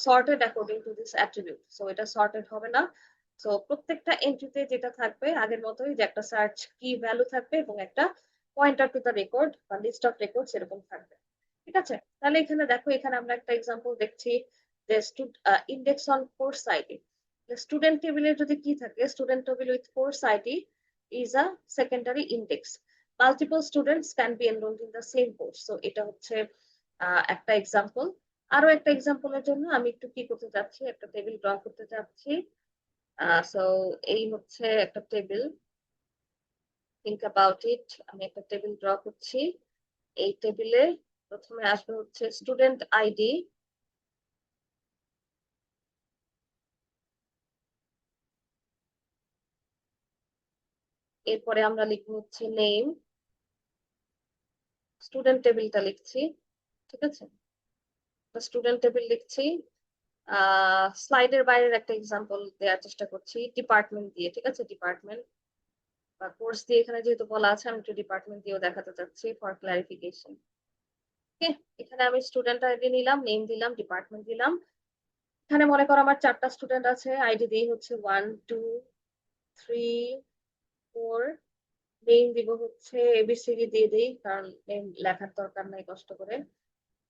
sorted according to this attribute, so এটা সর্টেড হবে না। সো প্রত্যেকটা এন্ট্রিতে যেটা থাকবে আগের মতোই, যে একটা সার্চ কি ভ্যালু থাকবে এবং একটা পয়েন্টার টু দ্য রেকর্ড বা লিস্ট অফ রেকর্ডস এরকম থাকবে। ঠিক আছে, তাহলে এখানে দেখো, এখানে আমরা একটা এক্সাম্পল দেখছি যে index on course ID, student টেবিলের যদি কি থাকে, student table with course ID is a secondary index. Multiple students can be enrolled in the same course. So এটা হচ্ছে একটা এক্সাম্পল। আরো একটা এক্সাম্পলের জন্য আমি একটু কি করতে চাচ্ছি, একটা টেবিল ড্র করতে চাচ্ছি। সো এই হচ্ছে একটা টেবিল, থিঙ্ক অ্যাবাউট ইট, আমি একটা টেবিল ড্র করছি। এই টেবিলে প্রথমে আসবে হচ্ছে স্টুডেন্ট আইডি, এরপরে আমরা লিখবো হচ্ছে নেম, স্টুডেন্ট টেবিলটা লিখছি। ঠিক আছে, স্টুডেন্ট টেবিল লিখছি, স্লাইডের বাইরের একটা এক্সাম্পল দেওয়ার চেষ্টা করছি ডিপার্টমেন্ট দিয়ে। ঠিক আছে, ডিপার্টমেন্ট বা কোর্স দিয়ে এখানে যেহেতু বলা আছে, আমি একটু ডিপার্টমেন্ট দিয়েও দেখাতে চাচ্ছি ফর ক্লারিফিকেশন। ওকে, এখানে আমি স্টুডেন্ট আইডি নিলাম, নেম দিলাম, ডিপার্টমেন্ট দিলাম। এখানে মনে করো আমার 4টা স্টুডেন্ট আছে, আইডি দিই হচ্ছে 1 2 3 4, নেম দিব হচ্ছে এবিসিডি দিয়ে দিই, কারণ নেম লেখার দরকার নাই কষ্ট করে।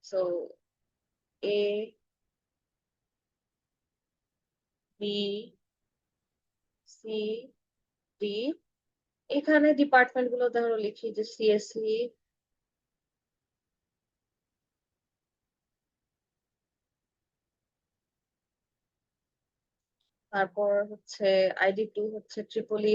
So A B C D, এখানে ডিপার্টমেন্ট গুলো ধরো লিখি যে সিএসসি, তারপর হচ্ছে আইডি 2 হচ্ছে ট্রিপলি,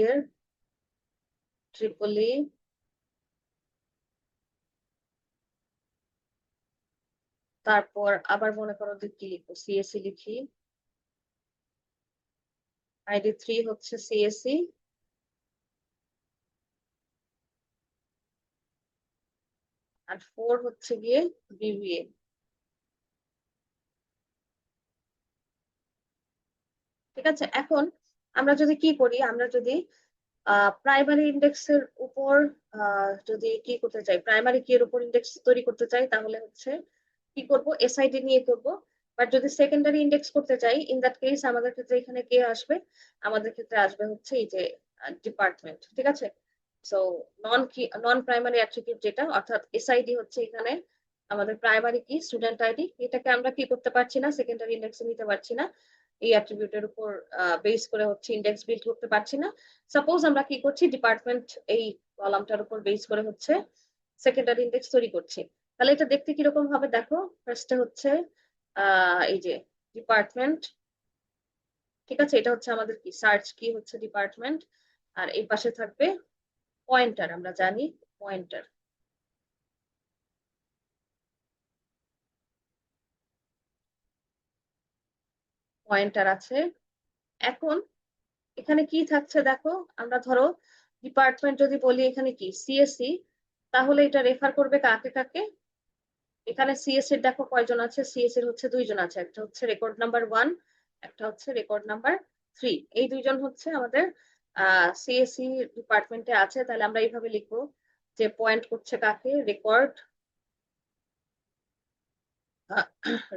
তারপর আবার মনে করো যে কি লিখবো, সিএসসি লিখি, আইডি 3 হচ্ছে সিএসসি, আর 4 হচ্ছে গিয়ে বিবিএ। ঠিক আছে, এখন আমরা যদি কি করি, আমরা যদি প্রাইমারি ইন্ডেক্সের উপর যদি কি করতে চাই, প্রাইমারি কি এর উপর ইন্ডেক্স তৈরি করতে চাই, তাহলে হচ্ছে কি করব, এসআইডি নিয়ে করব। বাট যদি সেকেন্ডারি ইন্ডেক্স করতে চাই, ইন দ্যাট কেস আমাদের ক্ষেত্রে এখানে কে আসবে, আমাদের ক্ষেত্রে আসবে হচ্ছে এই যে ডিপার্টমেন্ট। ঠিক আছে, সো নন প্রাইমারি অ্যাট্রিবিউট যেটা, অর্থাৎ এসআইডি হচ্ছে এখানে আমাদের প্রাইমারি কি স্টুডেন্ট আইডি, এটাকে আমরা কি করতে পারছি না, সেকেন্ডারি ইন্ডেক্সে নিতে পারছি না। এই অ্যাট্রিবিউটের উপর বেস করে হচ্ছে ইন্ডেক্স বিল্ড করতে পারছি না। সাপোজ আমরা কি করছি, ডিপার্টমেন্ট এই কলামটার উপর বেস করে হচ্ছে সেকেন্ডারি ইন্ডেক্স তৈরি করছি। তাহলে এটা দেখতে কিরকম হবে দেখো, ফার্স্টে হচ্ছে এই যে ডিপার্টমেন্ট, ঠিক আছে, এটা হচ্ছে আমাদের কি সার্চ কি হচ্ছে ডিপার্টমেন্ট, আর এই পাশে থাকবে পয়েন্টার, আমরা জানি পয়েন্টার। পয়েন্টার আছে। এখন এখানে কি থাকছে দেখো, আমরা ধরো ডিপার্টমেন্ট যদি বলি এখানে কি সিএসসি, তাহলে এটা রেফার করবে কাকে কাকে, এখানে সিএস এর দেখো কয়জন আছে, সিএস এর হচ্ছে দুইজন আছে, একটা হচ্ছে রেকর্ড নাম্বার 1, একটা হচ্ছে রেকর্ড নাম্বার 3। এই দুইজন হচ্ছে আমাদের সিএসসি ডিপার্টমেন্টে আছে। তাহলে আমরা এইভাবে লিখবো যে পয়েন্ট করছে কাকে, রেকর্ড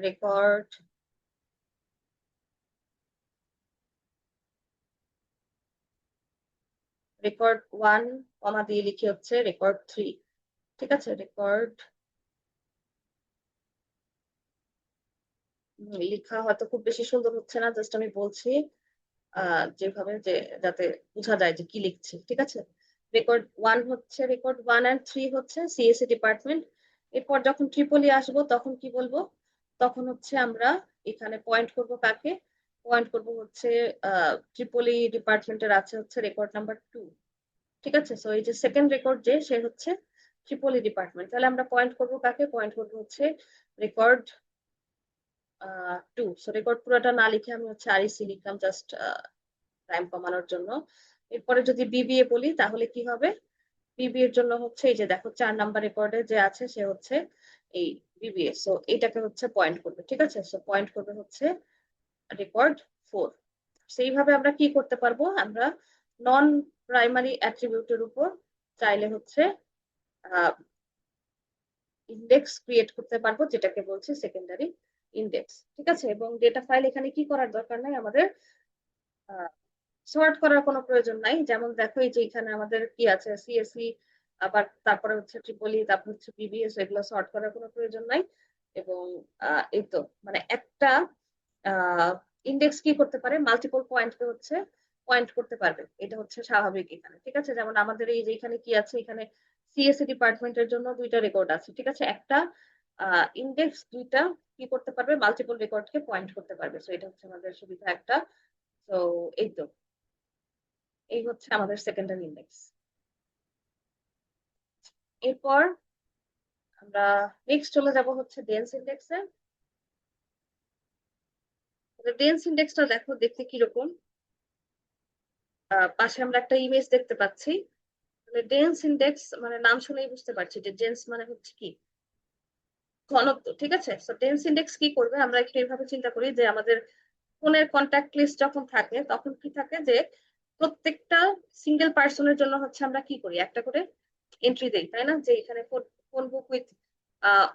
রেকর্ড রেকর্ড 1 কমা দিয়ে লিখে হচ্ছে রেকর্ড 3। ঠিক আছে, রেকর্ড লেখা হয়তো খুব বেশি সুন্দর হচ্ছে না, জাস্ট আমি বলছি যেভাবে যে যাতে বোঝা যায় যে কি লিখছি। ঠিক আছে, রেকর্ড 1 and 3 হচ্ছে সিএসসি ডিপার্টমেন্ট। এরপর যখন ট্রিপলি আসবো তখন কি বলবো, তখন হচ্ছে আমরা এখানে পয়েন্ট করব কাকে, পয়েন্ট করব হচ্ছে ট্রিপলি ডিপার্টমেন্টের আছে হচ্ছে রেকর্ড নাম্বার 2। ঠিক আছে, সো এই যে সেকেন্ড রেকর্ড যে সে হচ্ছে ট্রিপলি ডিপার্টমেন্ট, তাহলে আমরা পয়েন্ট করব কাকে, পয়েন্ট করব হচ্ছে রেকর্ড 2। সো রেকর্ড পুরোটা না লিখে আমি হচ্ছে আরইসি লিখলাম জাস্ট টাইম কমানোর জন্য। এরপরে যদি বিবিএ বলি তাহলে কি হবে, বিবিএ এর জন্য হচ্ছে এই যে দেখো 4 নাম্বার রেকর্ডে যে আছে সে হচ্ছে এই বিবিএ, সো এইটাকে হচ্ছে পয়েন্ট করবে। ঠিক আছে, সো পয়েন্ট করবে হচ্ছে রেকর্ড 4। সেইভাবে আমরা কি করতে পারবো, আমরা নন প্রাইমারি অ্যাট্রিবিউটের উপর চাইলে হচ্ছে ইন্ডেক্স ক্রিয়েট করতে পারবো, যেটাকে বলছি সেকেন্ডারি ইন্ডেক্স। ঠিক আছে, এবং ডেটা ফাইল এখানে কি করার দরকার নাই, আমাদের সর্ট করার কোনো প্রয়োজন নাই। যেমন দেখো এই যে এখানে আমাদের কি আছে সিএসসি, আবার তারপরে হচ্ছে ট্রিপলি, তারপর হচ্ছে বিবিএস, এগুলো সর্ট করার কোনো প্রয়োজন নাই। এবং এই তো মানে একটা ইন্ডেক্স কি করতে পারে, মাল্টিপল পয়েন্টকে হচ্ছে পয়েন্ট করতে পারবে, এটা হচ্ছে স্বাভাবিক এখানে। ঠিক আছে, যেমন আমাদের এই যে এখানে কি আছে, এখানে সিএসসি ডিপার্টমেন্টের জন্য 2টা রেকর্ড আছে। ঠিক আছে, একটা ইন্ডেক্স 2টা কি করতে পারবে, মাল্টিপল রেকর্ডকে পয়েন্ট করতে পারবে। সো এটা হচ্ছে আমাদের সুবিধা একটা। তো এই তো, এই হচ্ছে আমাদের সেকেন্ডারি ইন্ডেক্স। এরপর আমরা নেক্সট চলে যাব হচ্ছে ডেন্স ইন্ডেক্সে। ডেন্স ইন্ডেক্সটা দেখো দেখতে কিরকম, পাশে আমরা একটা ইমেজ দেখতে পাচ্ছি। ডেন্স ইন্ডেক্স মানে নাম শুনেই বুঝতে পারছি যে ডেন্স মানে হচ্ছে কি, ঘনত্ব। ঠিক আছে, তো ডেন্স ইন্ডেক্স কি করবে, আমরা একটু এইভাবে চিন্তা করি যে আমাদের ফোনের কন্ট্যাক্ট লিস্ট যখন থাকে তখন কি থাকে যে প্রত্যেকটা সিঙ্গেল পার্সনের জন্য হচ্ছে আমরা কি করি, একটা করে এন্ট্রি দেই, তাই না, যে এখানে phone book with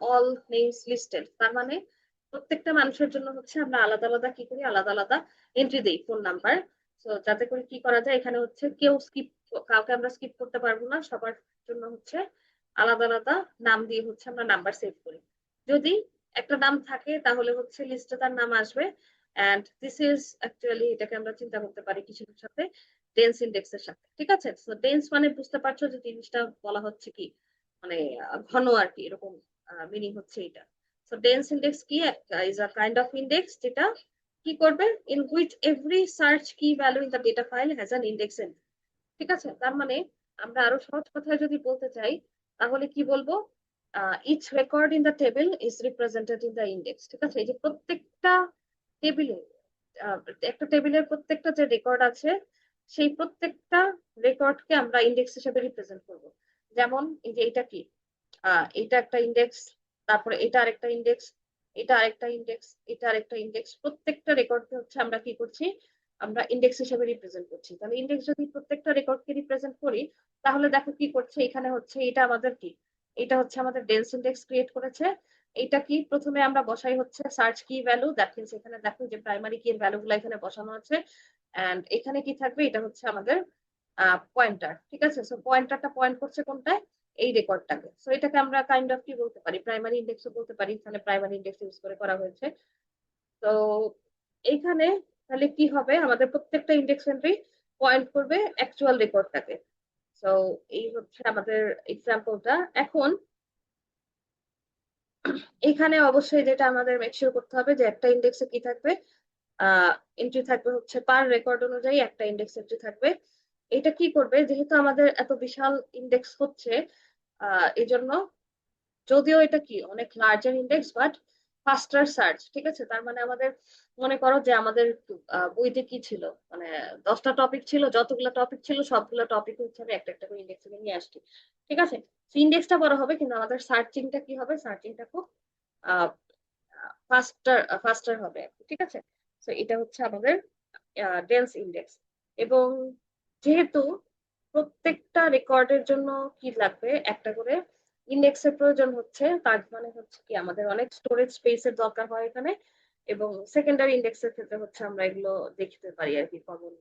all names listed, তার মানে প্রত্যেকটা মানুষের জন্য হচ্ছে আমরা আলাদা আলাদা কি করি, আলাদা আলাদা এন্ট্রি দেই ফোন নাম্বার। তো যাতে করে কি করা যায়, এখানে হচ্ছে কেউ স্কিপ, কাউকে আমরা স্কিপ করতে পারবো না, সবার জন্য হচ্ছে আলাদা আলাদা নাম দিয়ে হচ্ছে আমরা নাম্বার সেভ করি। যদি একটা নাম থাকে তাহলে হচ্ছে লিস্টে তার নাম আসবে। এন্ড দিস ইজ অ্যাকচুয়ালি, এটাকে আমরা চিন্তা করতে পারি কিসের সাথে, ডেন্স ইন্ডেক্সের সাথে। ঠিক আছে, তো ডেন্স মানে বুঝতে পারছো যে জিনিসটা বলা হচ্ছে কি, মানে ঘন আর কি, এরকম মিনিং হচ্ছে এটা। সো ডেন্স ইন্ডেক্স কি, is a kind of index যেটা কি করবে, in which every search key value in the data file has an index in. ঠিক আছে, তার মানে আমরা আরো সহজ কথায় যদি বলতে চাই তাহলে কি বলবো, each record in the table is represented in the index. ঠিক আছে, এই যে প্রত্যেকটা টেবিলে, একটা টেবিলের প্রত্যেকটা যে রেকর্ড আছে সেই প্রত্যেকটা রেকর্ডকে আমরা ইন্ডেক্স হিসেবে রিপ্রেজেন্ট করব। যেমন এই যে এটা কি, এটা একটা ইন্ডেক্স, তারপরে এটা আরেকটা ইন্ডেক্স, এটা আরেকটা ইন্ডেক্স, এটা আরেকটা ইন্ডেক্স, প্রত্যেকটা রেকর্ডকে হচ্ছে আমরা কি করছি, আমরা ইন্ডেক্স হিসেবে রিপ্রেজেন্ট করছি। তাহলে ইন্ডেক্স যদি প্রত্যেকটা রেকর্ডকে রিপ্রেজেন্ট করি, তাহলে দেখো কি করছে, এখানে হচ্ছে এটা আমাদের কি, এটা হচ্ছে আমাদের ডেন্স ইন্ডেক্স ক্রিয়েট করেছে। এটা কি, প্রথমে আমরা বসাই হচ্ছে search key value, that means এখানে দেখো যে প্রাইমারি কি এর ভ্যালু গুলো এখানে বসানো আছে। এন্ড এখানে কি থাকবে, এটা হচ্ছে আমাদের পয়েন্টার, ঠিক আছে। সো পয়েন্টারটা পয়েন্ট করছে কোনটায়, এই রেকর্ডটাকে। সো এটাকে আমরা কাইন্ড অফ কি বলতে পারি, প্রাইমারি ইন্ডেক্সও বলতে পারি, এখানে প্রাইমারি ইন্ডেক্স ইউজ করে করা হয়েছে। তো এইখানে তাহলে কি হবে, আমাদের প্রত্যেকটা ইন্ডেক্স এন্ট্রি পয়েন্ট করবে অ্যাকচুয়াল রেকর্ডটাকে। সো এই হচ্ছে আমাদের এক্সাম্পলটা। এখন এখানে অবশ্যই যেটা আমাদের মেকশিওর করতে হবে যে একটা ইন্ডেক্সে কি থাকবে, এন্ট্রি থাকবে হচ্ছে পার রেকর্ড অনুযায়ী একটা ইন্ডেক্স এন্ট্রি থাকবে। এটা কি করবে, যেহেতু আমাদের এত বিশাল ইন্ডেক্স হচ্ছে, এই জন্য, যদিও এটা কি অনেক লার্জার ইন্ডেক্স বাট ফাস্টার সার্চ, ঠিক আছে। তার মানে আমাদের মনে করো যে আমাদের বইতে কি ছিল, মানে 10টা টপিক ছিল, যতগুলো টপিক ছিল সবগুলো টপিক হচ্ছে আমি একটা একটা করে ইন্ডেক্স থেকে নিয়ে আসছি, ঠিক আছে। ইন্ডেক্সটা বড় হবে কিন্তু আমাদের সার্চিংটা কি হবে, সার্চিংটা খুব ফাস্টার ফাস্টার হবে, ঠিক আছে। তো এটা হচ্ছে আমাদের ডেন্স ইন্ডেক্স। এবং যেহেতু প্রত্যেকটা রেকর্ডের জন্য কি লাগবে, একটা করে ইন্ডেক্সের প্রয়োজন হচ্ছে, তার মানে হচ্ছে কি আমাদের অনেক স্টোরেজ স্পেসের দরকার হয় এখানে। এবং সেকেন্ডারি ইন্ডেক্সের ক্ষেত্রে হচ্ছে আমরা এগুলো দেখতে পারি আর কি, কমন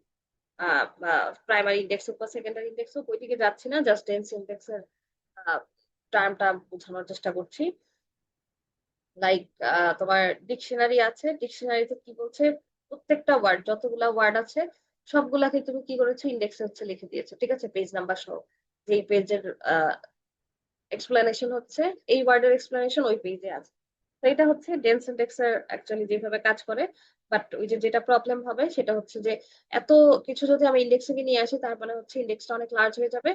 বা প্রাইমারি ইন্ডেক্স হোক বা সেকেন্ডারি ইন্ডেক্স হোক, ওইদিকে যাচ্ছি না, জাস্ট ডেন্স ইন্ডেক্সের টার্মটা বোঝানোর চেষ্টা করছি। লাইক তোমার ডিকশনারি আছে, ডিকশনারিতে কি বলছে, প্রত্যেকটা ওয়ার্ড, যতগুলা ওয়ার্ড আছে সবগুলাকে তুমি কি করেছো, ইন্ডেক্সে হচ্ছে লিখে দিয়েছো, ঠিক আছে, পেজ নাম্বার সহ। যে পেজের এক্সপ্লেনেশন হচ্ছে, এই ওয়ার্ডের এক্সপ্লেনেশন ওই পেজে আছে। তো এটা হচ্ছে ডেন্স ইন্ডেক্সের অ্যাকচুয়ালি যেভাবে কাজ করে। বাট ওই যে যেটা প্রবলেম হবে সেটা হচ্ছে যে এত কিছু যদি আমি ইন্ডেক্সে নিয়ে আসি, তার মানে হচ্ছে ইন্ডেক্সটা অনেক লার্জ হয়ে যাবে।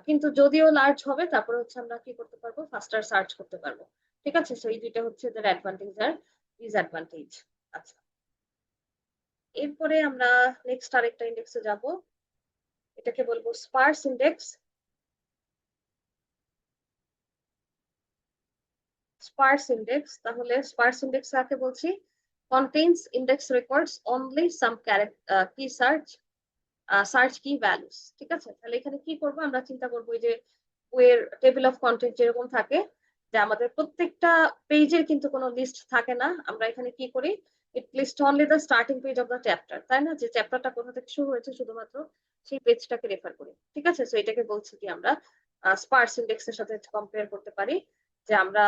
কিন্তু যদিও লার্জ হবে, তারপরে হচ্ছে আমরা কি করতে পারবো, ফাস্টার সার্চ করতে পারবো, ঠিক আছে। সো এই দুইটা হচ্ছে এদের অ্যাডভান্টেজ আর ডিসঅ্যাডভান্টেজ। আচ্ছা, এরপরে আমরা নেক্সট আরেকটা ইন্ডেক্সে যাব, এটাকে বলবো স্পার্স ইন্ডেক্স। স্পার্স ইন্ডেক্স, তাহলে স্পার্স ইন্ডেক্স কাকে বলছি, contains index records only some key search কি ভ্যালুস, ঠিক আছে। তাহলে এখানে কি করব, আমরা চিন্তা করবো যে বইয়ের টেবিল অফ কন্টেন্ট যেরকম থাকে, যে আমাদের প্রত্যেকটা পেজের কিন্তু কোনো লিস্ট থাকে না, আমরা এখানে কি করি, it list only the starting page of the chapter, তাই না, যে চ্যাপ্টারটা কোথা থেকে শুরু হয়েছে শুধুমাত্র সেই পেজটাকে রেফার করি, ঠিক আছে। সো এটাকে বলছি কি আমরা স্পার্স ইন্ডেক্সের সাথে কম্পেয়ার করতে পারি। যে আমরা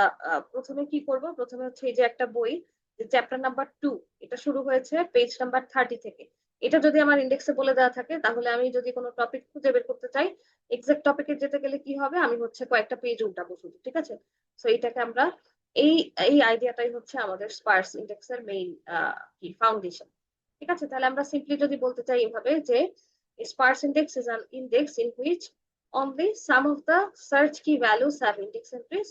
প্রথমে কি করব, প্রথমে হচ্ছে এই যে একটা বই, যে চ্যাপ্টার নাম্বার 2, এটা শুরু হয়েছে পেজ নাম্বার 30 থেকে। এটা যদি আমার ইন্ডেক্সে বলে দেওয়া থাকে, তাহলে আমি যদি কোনো টপিক খুঁজে বের করতে চাই, এক্সাক্ট টপিকে যেতে গেলে কি হবে, আমি হচ্ছে কয়েকটা পেজ উল্টাবো শুধু, ঠিক আছে। তো এইটাকে আমরা, এই এই আইডিয়াটাই হচ্ছে আমাদের স্পার্স ইন্ডেক্সের মেইন কি ফাউন্ডেশন, ঠিক আছে। তাহলে আমরা সিম্পলি যদি বলতে চাই এভাবে যে Spurs index is an index in which only some of the search key values have index entries,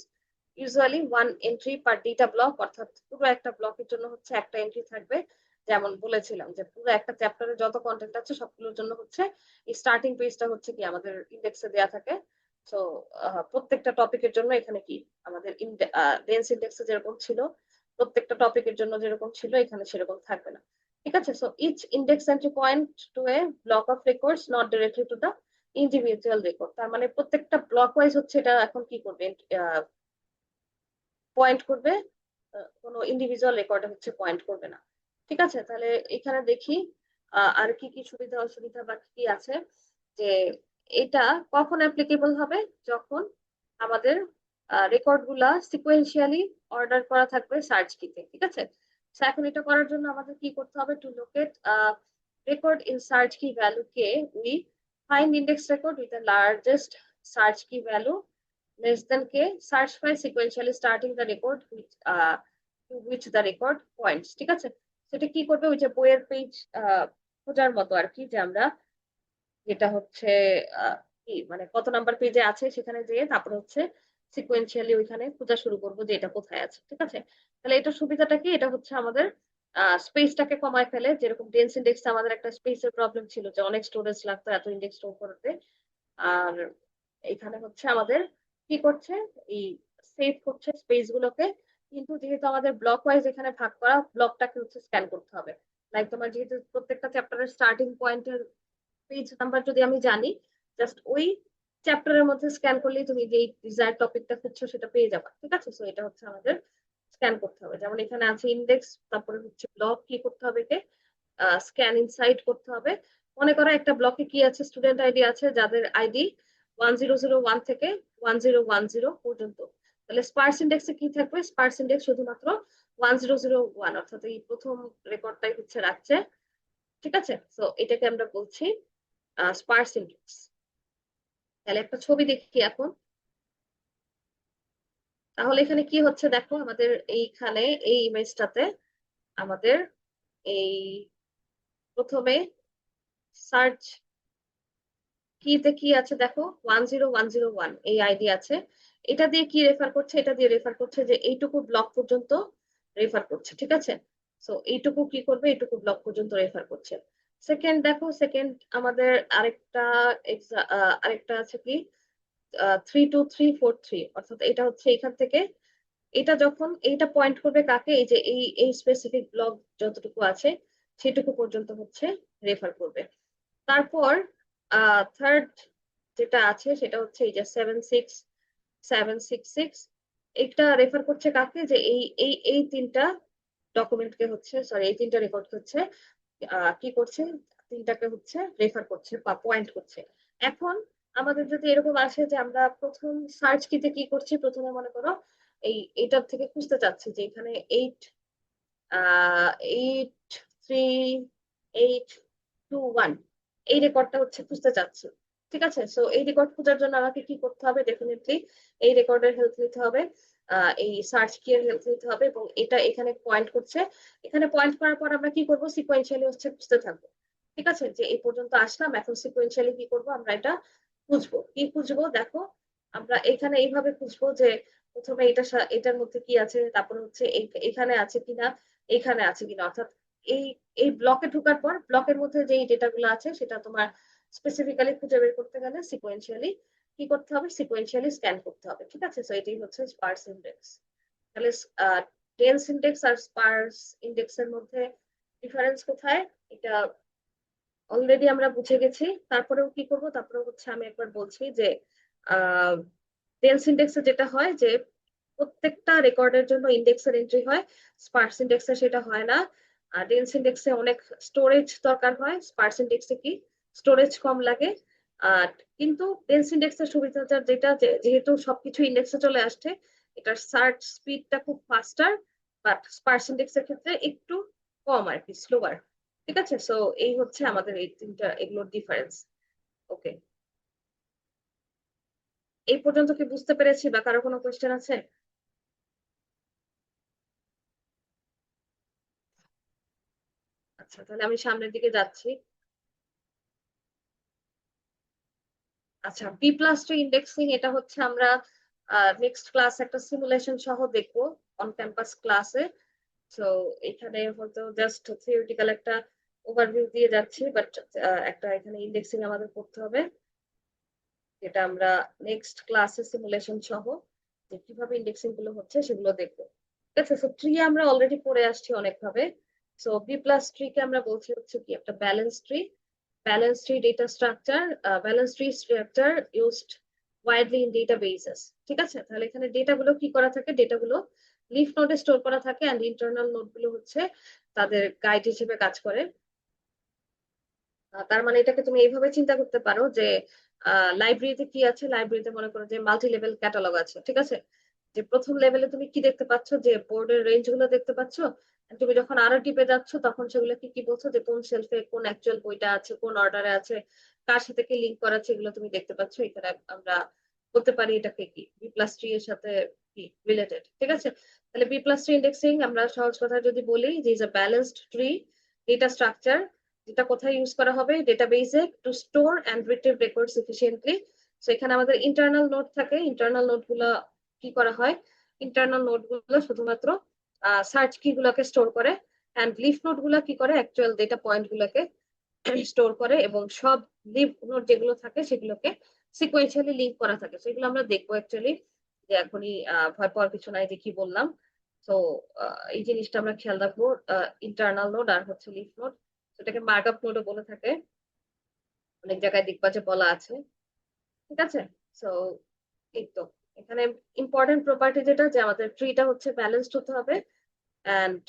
usually one entry per data block, অর্থাৎ পুরো একটা ব্লকের জন্য হচ্ছে একটা এন্ট্রি থাকবে। যেমন বলেছিলাম যে পুরো একটা চ্যাপ্টারে যত কন্টেন্ট আছে সবগুলোর জন্য হচ্ছে এই স্টার্টিং পেজটা হচ্ছে কি আমাদের ইন্ডেক্সে দেয়া থাকে। তো প্রত্যেকটা টপিকের জন্য এখানে কি আমাদের ডেন্স ইন্ডেক্সে যেরকম ছিল, প্রত্যেকটা টপিকের জন্য যেরকম ছিল এখানে সেরকম থাকবে না, ঠিক আছে। So each index entry point to a block of records not directly to the individual record. তার মানে প্রত্যেকটা ব্লক ওয়াইজ হচ্ছে এটা এখন কি করবে, পয়েন্ট করবে, কোনো ইন্ডিভিজুয়াল রেকর্ডে হচ্ছে পয়েন্ট করবে না, ঠিক আছে। তাহলে এখানে দেখি আর কি কি সুবিধা অসুবিধা বা কি আছে, যে এটা কখন অ্যাপ্লিকেবল হবে, যখন আমাদের রেকর্ড গুলা সিকোয়েন্সিয়ালি অর্ডার করা থাকবে সার্চ কিতে, ঠিক আছে। So, এখন এটা করার জন্য আমাদের কি করতে হবে, to locate record in search key value k, we find index record with the largest search key value less than k, search by sequentially starting the record to which the record points, ঠিক আছে। সেটা কি করবে, ওই যে বইয়ের page খোঁজার মতো আর কি, যে আমরা যেটা হচ্ছে কি মানে কত নাম্বার পেজে আছে সেখানে যেয়ে তারপর হচ্ছে সিকোয়েন্সিয়ালি ওইখানে খোঁজা শুরু করবো যে এটা কোথায় আছে, ঠিক আছে। তাহলে এটা সুবিধাটা কি, এটা হচ্ছে আমাদের স্পেসটাকে কমায় ফেলে। যেরকম ডেন্স ইন্ডেক্সে আমাদের একটা স্পেসের প্রবলেম ছিল, যে অনেক স্টোরেজ লাগতো এত ইন্ডেক্স স্টোর করতে। আর এখানে হচ্ছে আমাদের কি করছে, এই সেভ করছে স্পেস গুলোকে। কিন্তু যেহেতু আমাদের ব্লক ওয়াইজ এখানে ভাগ করা, ব্লকটাকে হচ্ছে স্ক্যান করতে হবে। লাইক তোমার যেহেতু প্রত্যেকটা চ্যাপ্টারের স্টার্টিং পয়েন্টের পেজ নাম্বার যদি আমি জানি, জাস্ট ওই চ্যাপ্টারের মধ্যে স্ক্যান করলেই তুমি যে ডিজায়ার টপিকটা খুঁজছো সেটা পেয়ে যাবে, ঠিক আছে। সো এটা হচ্ছে আমাদের স্ক্যান করতে হবে। যেমন এখানে আছে ইন্ডেক্স, তারপরে হচ্ছে ব্লক, কি করতে হবে, একে স্ক্যান ইনসাইড করতে হবে। মনে করো একটা ব্লকে কি আছে, স্টুডেন্ট আইডি আছে যাদের আইডি 1001 থেকে 1010 পর্যন্ত। তাহলে স্পার্স ইন্ডেক্সে কি থাকবে? স্পার্স ইন্ডেক্স শুধুমাত্র 1001, অর্থাৎ এই প্রথম রেকর্ডটাই হচ্ছে রাখছে। ঠিক আছে, তো এটাকে আমরা বলছি স্পার্স ইন্ডেক্স। তাহলে একটা ছবি দেখি এখন। তাহলে এখানে কি হচ্ছে দেখো, আমাদের এইখানে এই ইমেজটাতে আমাদের এই প্রথমে সার্চ কিতে কি আছে দেখো, 10101 এই আইডি আছে। এটা দিয়ে কি রেফার করছে? এটা দিয়ে রেফার করছে যে এইটুকু ব্লক পর্যন্ত রেফার করছে। ঠিক আছে, তো এইটুকু কি করবে? এইটুকু ব্লক পর্যন্ত রেফার করছে। সেকেন্ড দেখো, সেকেন্ড আমাদের আরেকটা আরেকটা আছে কি 32343, অর্থাৎ এটা হচ্ছে এখান থেকে এটা যখন এইটা পয়েন্ট করবে কাকে? এই যে এই স্পেসিফিক ব্লক যতটুকু আছে সেটুকু পর্যন্ত হচ্ছে রেফার করবে। তারপর থার্ড যেটা আছে সেটা হচ্ছে এই যে 76766, এটা রেফার করছে কাকে? যে এই তিনটা ডকুমেন্টকে হচ্ছে, সরি এই তিনটা রেকর্ড হচ্ছে কি করছে, তিনটাকে হচ্ছে রেফার করছে বা পয়েন্ট করছে। এখন আমাদের যদি এরকম আসে যে আমরা প্রথম সার্চ কিতে কি করছি, প্রথমে মনে করো এইটার থেকে খুঁজতে চাচ্ছি যে এখানে 8381 এই রেকর্ডটা হচ্ছে খুঁজতে চাচ্ছি। ঠিক আছে, সো এই রেকর্ড খোঁজার জন্য আমাকে কি করতে হবে? ডেফিনেটলি এই রেকর্ডের হেল্প নিতে হবে, এই সার্চ কি এর হেল্প নিতে হবে, এবং এটা এখানে পয়েন্ট করছে। এখানে পয়েন্ট করার পর আমরা কি করব? সিকোয়েন্সিয়ালি হচ্ছে খুঁজতে থাকবো। ঠিক আছে, যে এই পর্যন্ত আসলাম, এখন সিকোয়েন্সিয়ালি কি করব? আমরা এটা খুঁজবো। কি খুঁজবো দেখো, আমরা এখানে এইভাবে খুঁজবো যে প্রথমে এটার মধ্যে কি আছে, তারপর হচ্ছে এখানে আছে কিনা, এখানে আছে কিনা, অর্থাৎ এই এই ব্লকে ঢোকার পর ব্লকের মধ্যে যে ডেটাগুলো আছে সেটা তোমার স্পেসিফিক্যালি খুঁজে বের করতে গেলে সিকোয়েন্সিয়ালি কি করতে হবে? সিকোয়েন্সিয়ালি স্ক্যান করতে হবে। ঠিক আছে, তো এটাই হচ্ছে স্পার্স ইন্ডেক্স। তাহলে ডেন্স ইন্ডেক্স আর স্পার্স ইন্ডেক্স এর মধ্যে ডিফারেন্স কোথায়? এটা অলরেডি আমরা বুঝে গেছি। তারপরেও কি করব? তারপরেও হচ্ছে আমি একবার বলছি যে ডেন্স ইন্ডেক্সে যেটা হয় যে প্রত্যেকটা রেকর্ডের জন্য ইন্ডেক্সের এন্ট্রি হয়, স্পার্স ইন্ডেক্সে সেটা হয় না। আর ডেন্স ইন্ডেক্সে অনেক স্টোরেজ দরকার হয়, স্পার্স ইন্ডেক্সে কি স্টোরেজ কম লাগে। আর কিন্তু ডেন্স ইন্ডেক্সের সুবিধাটা যেটা যেহেতু সবকিছু ইন্ডেক্সে চলে আসছে, এটার সার্চ স্পিডটা খুব ফাস্টার, বাট স্পার্স ইন্ডেক্সের ক্ষেত্রে একটু কম আর কি, স্লোয়ার। ঠিক আছে, সো এই হচ্ছে আমাদের এই তিনটা এগুলোর ডিফারেন্স। ওকে, এই পর্যন্ত কি বুঝতে পেরেছি বা কারো কোনো কোয়েশ্চেন আছে? আচ্ছা, তাহলে আমি সামনের দিকে যাচ্ছি। আচ্ছা, বি প্লাস টু ইন্ডেক্সিং, এটা হচ্ছে আমরা নেক্সট ক্লাস একটা সিমুলেশন সহ দেখবো অন ক্যাম্পাস ক্লাসে। তো এখানে হয়তো জাস্ট থিওরিটিক্যাল একটা ওভারভিউ দিয়ে যাচ্ছি, বাট একটা এখানে ইন্ডেক্সিং আমাদের করতে হবে, যেটা আমরা নেক্সট ক্লাসে সিমুলেশন সহ যে কিভাবে ইন্ডেক্সিং গুলো হচ্ছে সেগুলো দেখবো। ঠিক আছে, সো ট্রি আমরা অলরেডি পড়ে আসছি অনেক ভাবে। সো বি প্লাস ট্রি কে আমরা বলছি হচ্ছে কি একটা balance tree. Balance tree data structure, balance tree structure used widely in databases. ঠিক আছে, তাহলে এখানে ডেটা গুলো কি করা থাকে? ডেটা গুলো লিফ নোডে স্টোর করা থাকে, এন্ড ইন্টারনাল নোড গুলো হচ্ছে তাদের গাইড হিসেবে কাজ করে। তার মানে এটাকে তুমি এইভাবে চিন্তা করতে পারো যে লাইব্রেরিতে কি আছে, লাইব্রেরিতে মনে করো যে মাল্টি লেভেল ক্যাটালগ আছে। ঠিক আছে, যে প্রথম লেভেলে তুমি কি দেখতে পাচ্ছ? যে বোর্ডের রেঞ্জ গুলো দেখতে পাচ্ছ। And তুমি যখন আরো ডিপে যাচ্ছ তখন সেগুলো কি কি বলছো যে কোন শেলফে কোন অ্যাকচুয়াল বইটা আছে, কোন অর্ডারে আছে, কার সাথে কি লিঙ্ক করা আছে, এগুলো তুমি দেখতে পাচ্ছ। এখানে আমরা বলতে পারি এটাকে কি বি প্লাস ট্রি এর সাথে কি রিলেটেড। ঠিক আছে, তাহলে বি প্লাস ট্রি ইন্ডেক্সিং আমরা সহজ কথায় যদি বলি যে is a balanced tree data structure, যেটা কোথায় ইউজ করা হবে? ডেটাবেসে to store and retrieve records efficiently. So এখানে আমাদের ইন্টারনাল নোড থাকে, ইন্টারনাল নোড গুলো কি করা হয়? ইন্টারনাল নোড গুলো শুধুমাত্র সার্চ কি গুলোকে স্টোর করে, এন্ড লিফ নোড গুলো কি করে? অ্যাকচুয়াল ডেটা পয়েন্ট গুলোকে স্টোর করে, এবং সব লিফ নোড যেগুলো থাকে সেগুলোকে সিকোয়েন্সিয়ালি লিঙ্ক করা থাকে। সেগুলো আমরা দেখবো অ্যাকচুয়ালি, যে এখনই ভয় পাওয়ার কিছু নাই যে কি বললাম। তো এই জিনিসটা আমরা খেয়াল রাখবো, ইন্টারনাল নোড আর হচ্ছে লিফ নোড, সেটাকে মার্কআপ নোডও বলে থাকে, অনেক জায়গায় দেখবা যে বলা আছে। ঠিক আছে, সো এই তো এখানে ইম্পর্টেন্ট প্রপার্টি যেটা, যে আমাদের ট্রিটা হচ্ছে ব্যালেন্সড হতে হবে, এন্ড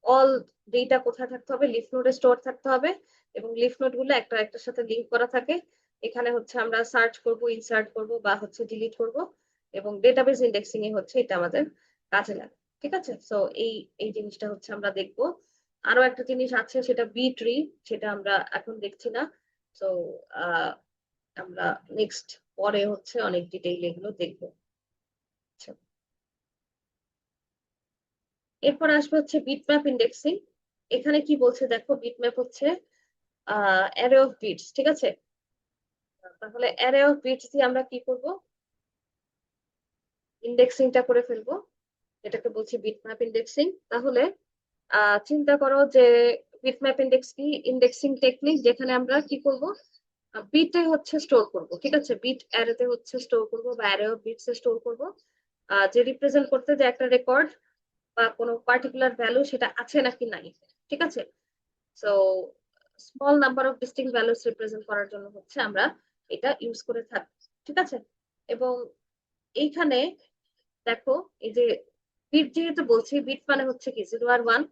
অল ডেটা কোথায় থাকতে হবে, লিফ নোডে স্টোর থাকতে হবে, এবং লিফ নোড গুলো একটা একটার সাথে লিঙ্ক করা থাকে। এখানে হচ্ছে আমরা সার্চ করব, ইনসার্ট করব বা হচ্ছে ডিলিট করব, এবং ডেটাবেস ইন্ডেক্সিং এ হচ্ছে এটা আমাদের কাজে লাগে। ঠিক আছে, সো এই এই জিনিসটা হচ্ছে আমরা দেখবো। আরো একটা জিনিস আছে, সেটা বি ট্রি, সেটা আমরা এখন দেখছি না। সো আমরা নেক্সট পরে হচ্ছে অনেক ডিটেইল এগুলো দেখবো। আচ্ছা, এরপর আসবে হচ্ছে বিটম্যাপ ইন্ডেক্সিং। এখানে কি বলছে দেখো, বিটম্যাপ হচ্ছে অ্যারে অফ বিটস। ঠিক আছে, তাহলে অ্যারে অফ বিটস দিয়ে আমরা কি করব, ইন্ডেক্সিংটা করে ফেলবো, এটাকে বলছি বিটম্যাপ ইন্ডেক্সিং। তাহলে চিন্তা করো যে বিটম্যাপ ইন্ডেক্স কি, ইন্ডেক্সিং টেকনিক যেখানে আমরা কি করব, বিটে হচ্ছে স্টোর করব। ঠিক আছে, বিট অ্যারেতে হচ্ছে স্টোর করব বা অ্যারে অফ বিটস এ স্টোর করব, যে রিপ্রেজেন্ট করতে যে একটা রেকর্ড বা কোনো পার্টিকুলার ভ্যালু সেটা আছে নাকি নাই। ঠিক আছে, so small number of distinct values represent করার জন্য হচ্ছে আমরা এটা ইউজ করে থাকি। ঠিক আছে, এবং এইখানে দেখো, এই যে বিট যেহেতু বলছি, বিট মানে হচ্ছে কি 0 আর 1।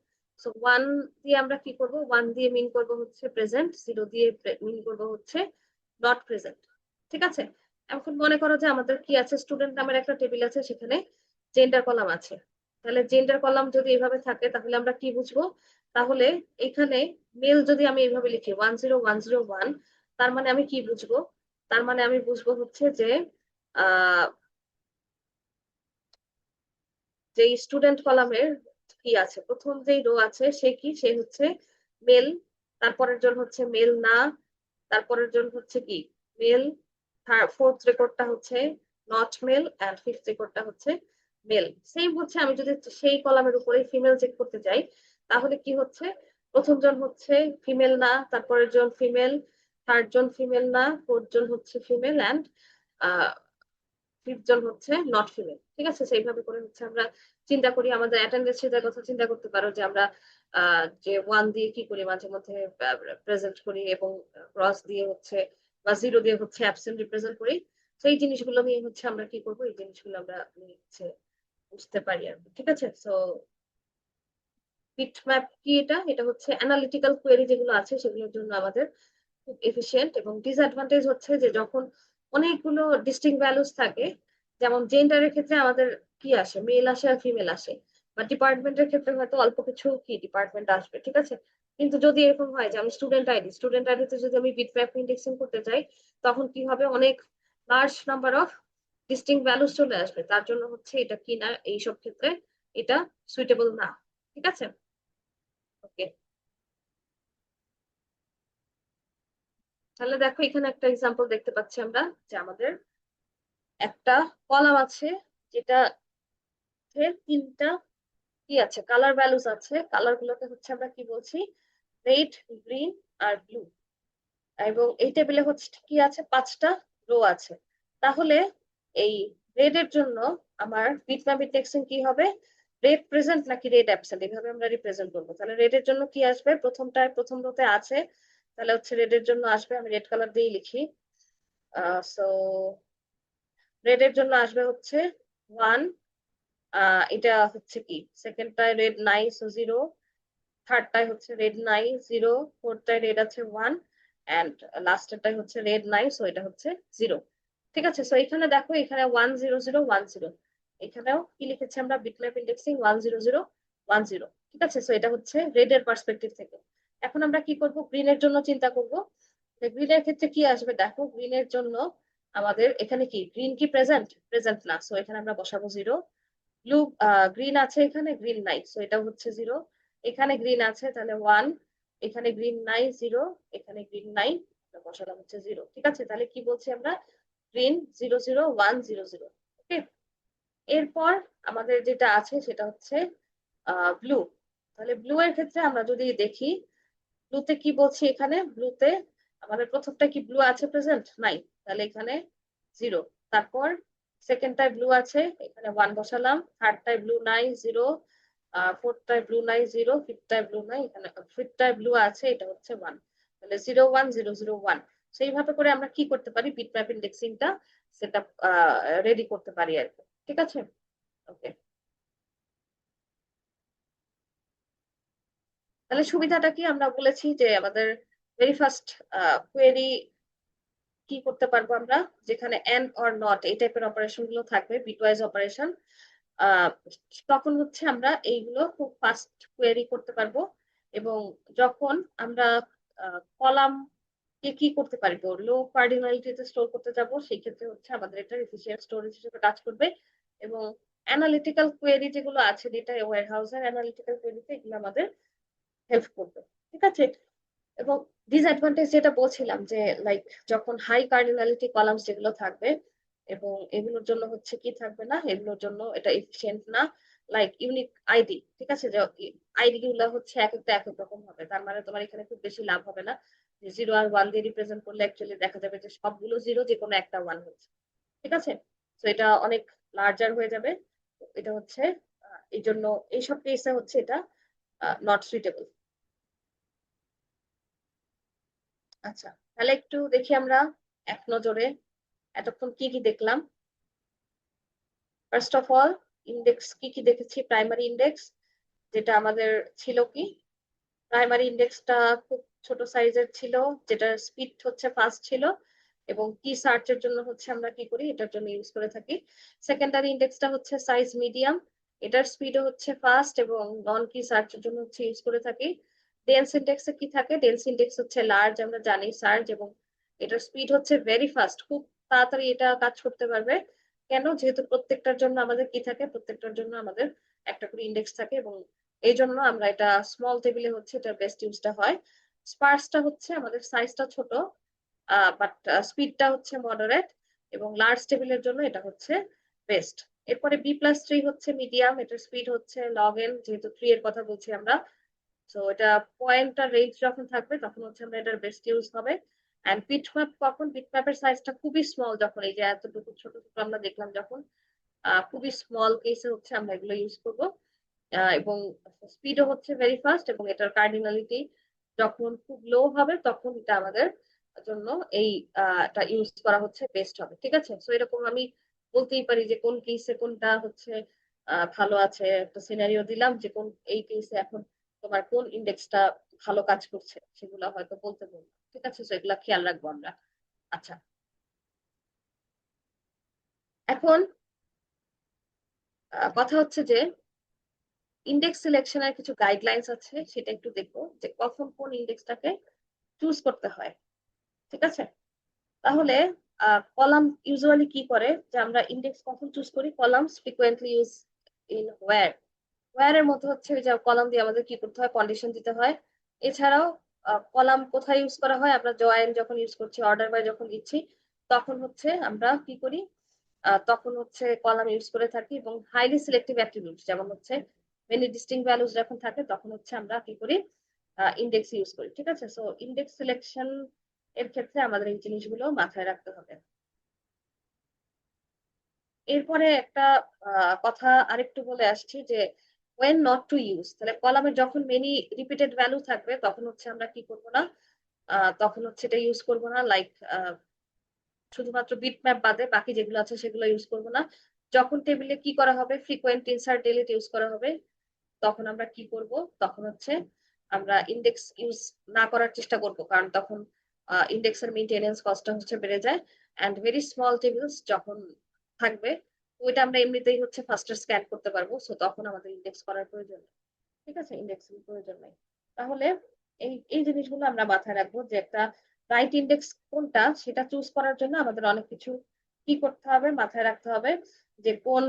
সো 1 দিয়ে আমরা কি করব, 1 দিয়ে মিন করব হচ্ছে প্রেজেন্ট, 0 দিয়ে মিন করব হচ্ছে নট প্রেজেন্ট। ঠিক আছে, এখন মনে করো যে আমাদের কি আছে, স্টুডেন্ট নামের একটা টেবিল আছে, সেখানে জেন্ডার কলাম আছে। তাহলে জেন্ডার কলাম যদি এভাবে থাকে তাহলে আমরা কি বুঝবো, তাহলে এখানে মেল যদি আমি এইভাবে লিখি 10101, তার মানে আমি কি বুঝবো, তার মানে আমি বুঝবো হচ্ছে যে আহ যে স্টুডেন্ট কলামের কি আছে, প্রথম যেই রো আছে সে কি, সে হচ্ছে মেল, তারপরের জন হচ্ছে মেল না, তারপরের জন হচ্ছে কি মেল, ফোর্থ রেকর্ডটা হচ্ছে নট মেল, এন্ড ফিফথ রেকর্ডটা হচ্ছে মেল। সেম হচ্ছে আমি যদি সেই কলামের উপরে ফিমেল চেক করতে যাই, তাহলে কি হচ্ছে, প্রথম জন হচ্ছে ফিমেল না, তারপরের জন ফিমেল, থার্ড জন ফিমেল না, ফোর্থ জন হচ্ছে ফিমেল, এন্ড ফিফথ জন হচ্ছে নট ফিমেল। ঠিক আছে, সেইভাবে করে হচ্ছে আমরা চিন্তা করি। আমাদের অ্যাটেন্ডেন্স শিটের কথা চিন্তা করতে পারো, যে আমরা যে 1 দিয়ে কি করি, মাঝে মধ্যে প্রেজেন্ট করি, এবং ক্রস দিয়ে হচ্ছে বা 0 দিয়ে হচ্ছে অ্যাবসেন্ট রিপ্রেজেন্ট করি। সেই জিনিসগুলো নিয়ে হচ্ছে আমরা কি করবো, এই জিনিসগুলো আমরা হচ্ছে বুঝতে পারি আর কি। ঠিক আছে, সো বিটম্যাপ কি, এটা এটা হচ্ছে অ্যানালিটিক্যাল কোয়েরি যেগুলো আছে সেগুলোর জন্য আমাদের খুব এফিশিয়েন্ট। এবং ডিসঅ্যাডভান্টেজ হচ্ছে যে যখন অনেকগুলো ডিস্টিংক্ট ভ্যালুস থাকে, যেমন জেন্ডারের ক্ষেত্রে আমাদের কি আসে, মেল আসে আর ফিমেল আসে, বা ডিপার্টমেন্টের ক্ষেত্রে হয়তো অল্প কিছু কি ডিপার্টমেন্ট আসবে। ঠিক আছে, কিন্তু যদি এরকম হয় যে আমি স্টুডেন্ট আইডিতে যদি আমি বিটম্যাপ ইন্ডেক্সিং করতে চাই, তখন কি হবে, অনেক large number of distinct values চলে আসবে। তার জন্য হচ্ছে এটা কি না, এইসব ক্ষেত্রে এটা সুইটেবল না। ঠিক আছে, ওকে। তাহলে দেখো, এখানে একটা এক্সাম্পল দেখতে পাচ্ছি আমরা, যে আমাদের একটা কলাম আছে, যেটা তিনটা কি আছে, কালার ভ্যালুস আছে। কালার গুলোকে হচ্ছে আমরা কি বলছি, রেড, গ্রিন আর ব্লু। এবং এই টেবিলে হচ্ছে কি আছে, 5টা রো আছে। তাহলে এই রেড এর জন্য আমার বিটম্যাপ ইন্ডেক্সিং কি হবে, রেড প্রেজেন্ট নাকি রেড অ্যাবসেন্ট, এইভাবে আমরা রিপ্রেজেন্ট করবো। তাহলে রেড এর জন্য কি আসবে, প্রথমটায় প্রথম রোতে আছে, তাহলে হচ্ছে রেড এর জন্য আসবে, আমি রেড কালার দিয়ে লিখি। সো রেড এর জন্য আসবে হচ্ছে 1, এটা হচ্ছে কি, সেকেন্ডটায় রেড নাই, সো 0, থার্ডটায় হচ্ছে রেড নাই, 0, ফোর্থটায় রেড আছে 1, এন্ড লাস্টেরটাই হচ্ছে রেড নাই, সো এটা হচ্ছে 0। ঠিক আছে, সো এখানে দেখো, এখানে 10010, এখানেও কি লিখেছি আমরা, বিটম্যাপ ইন্ডেক্সিং 10010। ঠিক আছে, সো এটা হচ্ছে রেড এর পার্সপেক্টিভ থেকে। এখন আমরা কি করব, গ্রিন এর জন্য চিন্তা করব। গ্রিন এর ক্ষেত্রে কি আসবে, দেখো গ্রিন এর জন্য আমাদের এখানে কি, গ্রিন কি প্রেজেন্ট, প্রেজেন্ট না, সো এখানে আমরা বসাবো 0। ব্লু, গ্রিন আছে, এখানে গ্রিন নাই, সো এটা হচ্ছে 0। এখানে গ্রিন আছে, তাহলে 1, এখানে গ্রিন নাই 0, এখানে গ্রিন নাই, বসালাম হচ্ছে 0। ঠিক আছে, তাহলে কি বলছি আমরা, গ্রিন 00100। ওকে, এরপর আমাদের যেটা আছে সেটা হচ্ছে ব্লু। তাহলে ব্লু এর ক্ষেত্রে আমরা যদি দেখি, ব্লুতে কি বলছি, এখানে ব্লুতে আমাদের প্রথমটা কি ব্লু আছে, প্রেজেন্ট নাই, তাহলে এখানে 0। তারপর সেকেন্ডটায় ব্লু আছে, এখানে 1 বসালাম, থার্ডটায় ব্লু নাই, 0, ফোর্থটায় ব্লু নাই, 0, ফিফথটায় ব্লু নাই, এখানে ফিফথটায় ব্লু আছে, এটা হচ্ছে 1। তাহলে 01001। সেইভাবে করে আমরা কি করতে পারি, বিটম্যাপ ইন্ডেক্সিংটা সেটা রেডি করতে পারি আর কি। ঠিক আছে, ওকে। তাহলে সুবিধাটা কি, আমরা বলেছি যে আমাদের ভেরি ফার্স্ট কোয়েরি কি করতে পারবো আমরা, যেখানে এন্ড অর নট এই টাইপের অপারেশন গুলো থাকবে, বিটওয়াইজ অপারেশন, আহ তখন হচ্ছে আমরা এইগুলো খুব ফাস্ট কোয়েরি করতে পারবো। এবং যখন আমরা কলাম কে কি করতে পারবো, লো কার্ডিনালিটিতে স্টোর করতে যাব, সেই ক্ষেত্রে হচ্ছে আমাদের এটা এফিসিয়েন্ট স্টোরেজ হিসেবে কাজ করবে। এবং অ্যানালিটিক্যাল কোয়েরি যেগুলো আছে ডেটা ওয়্যার হাউসের অ্যানালিটিক্যাল কোয়েরিতে, এগুলো আমাদের হেল্প করবে। ঠিক আছে। এবং ডিসঅ্যাডভান্টেজ যেটা বলছিলাম যে লাইক যখন হাই কার্ডিনালিটি কলামস যেগুলো থাকবে, এবং এগুলোর জন্য হচ্ছে কি থাকবে না, এগুলোর জন্য এটা এফিশিয়েন্ট না। লাইক ইউনিক আইডি, ঠিক আছে, যে আইডি গুলো হচ্ছে এক একটা এক এক রকম হবে, তার মানে তোমার এখানে খুব বেশি লাভ হবে না। যে 0 আর 1 দিয়ে রিপ্রেজেন্ট করলে অ্যাকচুয়ালি দেখা যাবে যে সবগুলো 0, যে কোনো একটা 1 হচ্ছে। ঠিক আছে। তো এটা অনেক লার্জার হয়ে যাবে। এটা হচ্ছে এই জন্য এইসব কেসে হচ্ছে এটা নট সুইটেবল। আচ্ছা, তাহলে একটু দেখি আমরা এক নজরে এতক্ষণ কি কি দেখলাম। ফার্স্ট অফ অল, ইন্ডেক্স কি কি দেখেছি। প্রাইমারি ইন্ডেক্স, যেটা আমাদের ছিল কি, প্রাইমারি ইন্ডেক্সটা খুব ছোট সাইজের ছিল, যেটার স্পিড হচ্ছে ফাস্ট ছিল, এবং কি সার্চের জন্য হচ্ছে আমরা কি করি, এটার জন্য ইউজ করে থাকি। সেকেন্ডারি ইন্ডেক্সটা হচ্ছে সাইজ মিডিয়াম, এটার স্পিডও হচ্ছে ফাস্ট, এবং নন কি সার্চের জন্য হচ্ছে ইউজ করে থাকি। ডেন্স ইন্ডেক্সে কি থাকে, ডেন্স ইন্ডেক্স হচ্ছে লার্জ, আমরা জানি সার্চ, এবং এটার স্পিড হচ্ছে ভেরি ফাস্ট, খুব তাড়াতাড়ি এটা কাজ করতে পারবে। কেন, যেহেতু প্রত্যেকটার জন্য আমাদের কি থাকে, প্রত্যেকটার জন্য আমাদের একটা করে ইন্ডেক্স থাকে, এবং এই জন্য আমরা এটা স্মল টেবিলে হচ্ছে এটার বেস্ট ইউজটা হয়। স্পার্সটা হচ্ছে আমাদের সাইজটা ছোট, বাট স্পিডটা হচ্ছে মডারেট, এবং লার্জ টেবিলের জন্য এটা হচ্ছে বেস্ট। এরপরে বি+3 হচ্ছে মিডিয়াম, এটার স্পিড হচ্ছে লগ এন, যেহেতু 3 এর কথা বলছি আমরা। তো এটা পয়েন্টার রেঞ্জ যখন থাকবে তখন হচ্ছে আমরা এটার বেস্ট ইউজ হবে। এন্ড বিটম্যাপ, কখন বিটম্যাপের সাইজটা খুবই স্মল, যখন এই যে এতটুকু ছোট ছোট আমরা দেখলাম, যখন খুবই স্মল কেসে হচ্ছে আমরা এগুলো ইউজ করবো। এবং স্পিডও হচ্ছে ভেরি ফাস্ট, এবং এটার কার্ডিনালিটি যখন খুব লো হবে তখন এটা আমাদের জন্য এই এটা ইউজ করা হচ্ছে বেস্ট হবে। ঠিক আছে। সো এরকম আমি বলতেই পারি যে কোন কেসে কোনটা হচ্ছে ভালো আছে, একটা সিনারিও দিলাম যে কোন এই কেসে এখন তোমার কোন ইন্ডেক্সটা ভালো কাজ করছে, সেগুলো হয়তো বলতে বলবো। ঠিক আছে, সো এগুলা খেয়াল রাখবো আমরা। আচ্ছা, এখন কথা হচ্ছে যে ইন্ডেক্স সিলেকশনের কিছু গাইডলাইন্স আছে, সেটা একটু দেখবো যে কখন কোন ইন্ডেক্সটাকে চুজ করতে হয়। ঠিক আছে। তাহলে কলাম ইউজুয়ালি কি করে, যে আমরা ইন্ডেক্স কখন চুজ করি, columns frequently use in where. Where এর মধ্যে হচ্ছে ওই যে কলাম দিয়ে আমাদের কি করতে হয়, কন্ডিশন দিতে হয়। এছাড়াও কলাম কোথায় ইউজ করা হয়, আমরা জয়েন যখন ইউজ করছি, অর্ডার বাই যখন দিচ্ছি, তখন হচ্ছে আমরা কি করি, তখন হচ্ছে কলাম ইউজ করে থাকি। এবং হাইলি সিলেক্টিভ অ্যাট্রিবিউট, যেমন হচ্ছে মেনি ডিস্টিংক্ট ভ্যালুজ যখন থাকে, তখন হচ্ছে আমরা কি করি, ইন্ডেক্স ইউজ করি। ঠিক আছে। সো ইন্ডেক্স সিলেকশন এর ক্ষেত্রে আমাদের এই জিনিসগুলো মাথায় রাখতে হবে। এরপরে একটা কথা আরেকটু বলে আসছি যে ওয়েন নট টু ইউজ, তাহলে কলামে যখন মেনি রিপিটেড ভ্যালু থাকবে তখন হচ্ছে আমরা কি করব না, তখন হচ্ছে এটা ইউজ করব না। লাইক শুধুমাত্র বিটম্যাপ বাদে বাকি যেগুলো আছে সেগুলো ইউজ করব না। যখন টেবিলে কি করা হবে, ফ্রিকোয়েন্ট ইনসার্ট ডিলিট ইউজ করা হবে, তখন আমরা কি করব, তখন হচ্ছে আমরা ইন্ডেক্স ইউজ না করার চেষ্টা করব, কারণ তখন ইন্ডেক্সের মেইনটেনেন্স কস্টটা হচ্ছে বেড়ে যায়। এন্ড ভেরি স্মল টেবিলস যখন থাকবে, ওইটা আমরা এমনিতেই হচ্ছে ফাস্টার স্ক্যান করতে পারবো, সো তখন আমাদের ইন্ডেক্স করার প্রয়োজন নেই। ঠিক আছে, ইন্ডেক্স প্রয়োজন নেই। তাহলে এই এই জিনিসগুলো আমরা মাথায় রাখবো, যে একটা রাইট ইন্ডেক্স কোনটা সেটা চুজ করার জন্য আমাদের অনেক কিছু কি করতে হবে, মাথায় রাখতে হবে। যে কোন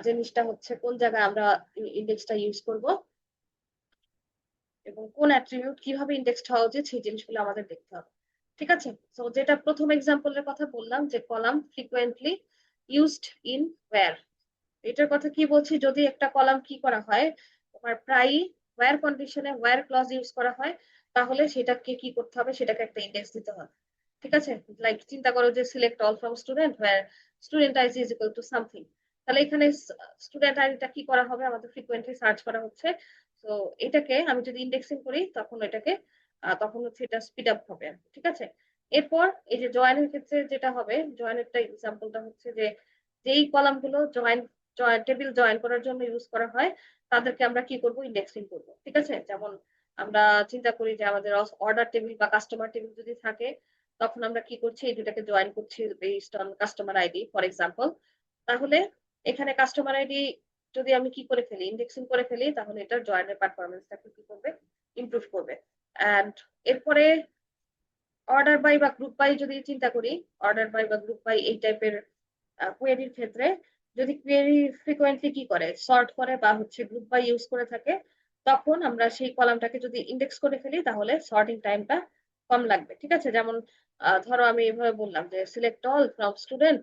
জিনিসটা হচ্ছে কোন জায়গায় আমরা ইন্ডেক্সটা ইউজ করব, এবং কোন অ্যাট্রিবিউট কিভাবে ইন্ডেক্সড হওয়া উচিত, সেই জিনিসগুলো আমাদের দেখতে হবে। ঠিক আছে। তো যেটা প্রথম এক্সাম্পলের কথা বললাম, যে column frequently used in where, এটার কথা কি বলছি, যদি একটা কলাম কি করা হয়, তোমার প্রায়ই ওয়্যার কন্ডিশনে ওয়্যার ক্লজ ইউজ করা হয়, তাহলে সেটাকে কি করতে হবে, সেটাকে একটা ইন্ডেক্স দিতে হবে। ঠিক আছে। লাইক চিন্তা করো যে select all from student where student IDs is equal to something, তাহলে এখানে স্টুডেন্ট আইডিটা কি করা হবে, আমাদের ফ্রিকোয়েন্টলি সার্চ করা হচ্ছে। তো এটাকে আমি যদি ইন্ডেক্সিং করি, তখন এটাকে তখন হচ্ছে এটা স্পিড আপ হবে। ঠিক আছে। এরপর এই যে জয়েনের ক্ষেত্রে যেটা হবে, জয়েনেরটা এক্সাম্পলটা হচ্ছে যে যেই কলাম গুলো জয়েন টেবিল জয়েন করার জন্য ইউজ করা হয় তাদেরকে আমরা কি করব, ইন্ডেক্সিং করব। ঠিক আছে, যেমন আমরা চিন্তা করি যে আমাদের অর্ডার টেবিল বা কাস্টমার টেবিল যদি থাকে, তখন আমরা কি করছি, এই দুটাকে জয়েন করছি based on customer ID for example. তাহলে এখানে কাস্টমার আইডি যদি আমি কি করে ফেলি, ইন্ডেক্সিং করে ফেলি, তাহলে এটার জয়েনের পারফরমেন্সটাকে কি করবে, ইমপ্রুভ করবে। এন্ড এরপরে অর্ডার বাই বা গ্রুপ বাই যদি চিন্তা করি, অর্ডার বাই বা গ্রুপ বাই এই টাইপের কোয়েরির ক্ষেত্রে যদি কোয়েরি ফ্রিকোয়েন্টলি কি করে, সর্ট করে বা হচ্ছে গ্রুপ বাই ইউজ করে থাকে, তখন আমরা সেই কলামটাকে যদি ইন্ডেক্স করে ফেলি তাহলে সর্টিং টাইমটা কম লাগবে। ঠিক আছে, যেমন ধরো আমি এভাবে বললাম যে সিলেক্ট অল ফ্রম স্টুডেন্ট,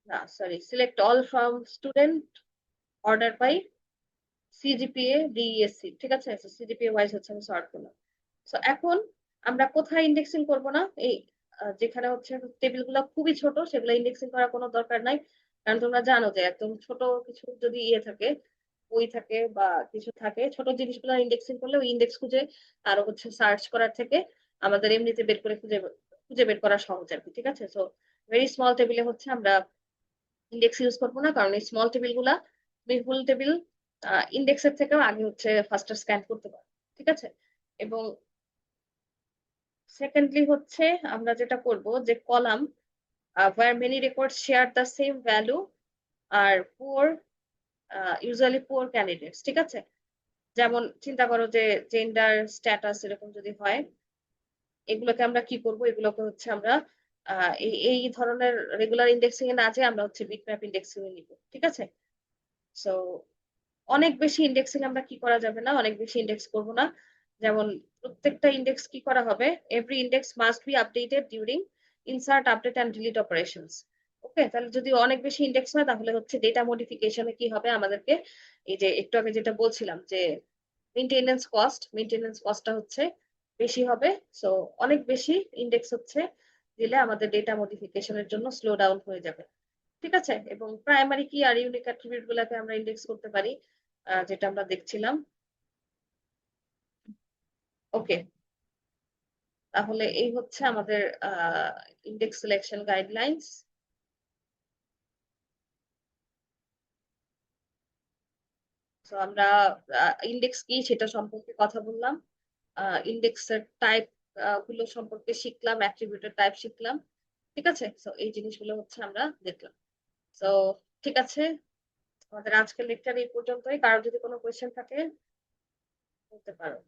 না sorry, select all from student order by CGPA DSC. ঠিক আছে, সিজিপিএ ওয়াইজ হচ্ছে আমি সর্ট করলাম। তো এখন আমরা কোথায় ইন্ডেক্সিং করব না, এই যেখানে হচ্ছে টেবিল গুলো খুবই ছোট সেগুলো ইন্ডেক্সিং করার কোনো দরকার নাই। কারণ তোমরা জানো যে একদম ছোট কিছু যদি ইয়ে থাকে, বই থাকে বা কিছু থাকে, ছোট জিনিসগুলো ইন্ডেক্সিং করলে ওই ইন্ডেক্স খুঁজে আরো হচ্ছে সার্চ করার থেকে আমাদের এমনিতে বের করে খুঁজে খুঁজে বের করা সহজ আর কি। ঠিক আছে, সো ভেরি স্মল টেবিলে হচ্ছে আমরা ইন্ডেক্স ইউজ করবো না, কারণ এই স্মল টেবিল গুলা তুমি ফুল টেবিল ইন্ডেক্সের থেকেও আগে হচ্ছে ফার্স্টে স্ক্যান করতে পারো। ঠিক আছে, এবং সেকেন্ডলি হচ্ছে আমরা যেটা করব যে column where many records share the same value are poor usually poor candidates। ঠিক আছে, যেমন চিন্তা করো যে জেন্ডার স্ট্যাটাস এরকম যদি হয়, এগুলোকে আমরা কি করব, এগুলোকে হচ্ছে আমরা এই এই ধরনের রেগুলার ইন্ডেক্সিং এ না যে আমরা হচ্ছে বিটম্যাপ ইন্ডেক্সিং এ নিব। ঠিক আছে, সো অনেক বেশি ইন্ডেক্সিং আমরা কি করা যাবে না, অনেক বেশি ইন্ডেক্স করব না। যেমন প্রত্যেকটা ইন্ডেক্স কি করা হবে, every index must be updated during insert update and delete operations. Okay, তাহলে যদি অনেক বেশি ইন্ডেক্স হয় তাহলে হচ্ছে ডেটা মডিফিকেশনে কি হবে আমাদেরকে, এই যে একটু আগে যেটা বলছিলাম যে মেইনটেনেন্স কস্টটা হচ্ছে বেশি হবে। সো অনেক বেশি ইন্ডেক্স হচ্ছে দিলে আমাদের ডেটা মডিফিকেশনের জন্য স্লো ডাউন হয়ে যাবে। ঠিক আছে, এবং প্রাইমারি কি আর ইউনিক অ্যাট্রিবিউট গুলাকে আমরা ইন্ডেক্স করতে পারি, যেটা আমরা দেখছিলাম। ওকে, তাহলে এই হচ্ছে আমাদের ইন্ডেক্স সিলেকশন গাইডলাইন্স। তো আমরা ইন্ডেক্স কি সেটা সম্পর্কে কথা বললাম, ইন্ডেক্সের টাইপ গুলো সম্পর্কে শিখলাম, অ্যাট্রিবিউটের টাইপ শিখলাম। ঠিক আছে, তো এই জিনিসগুলো হচ্ছে আমরা দেখলাম। তো ঠিক আছে, আমাদের আজকের লেকচার এই পর্যন্তই। কারো যদি কোনো কোয়েশ্চেন থাকে বলতে পারো।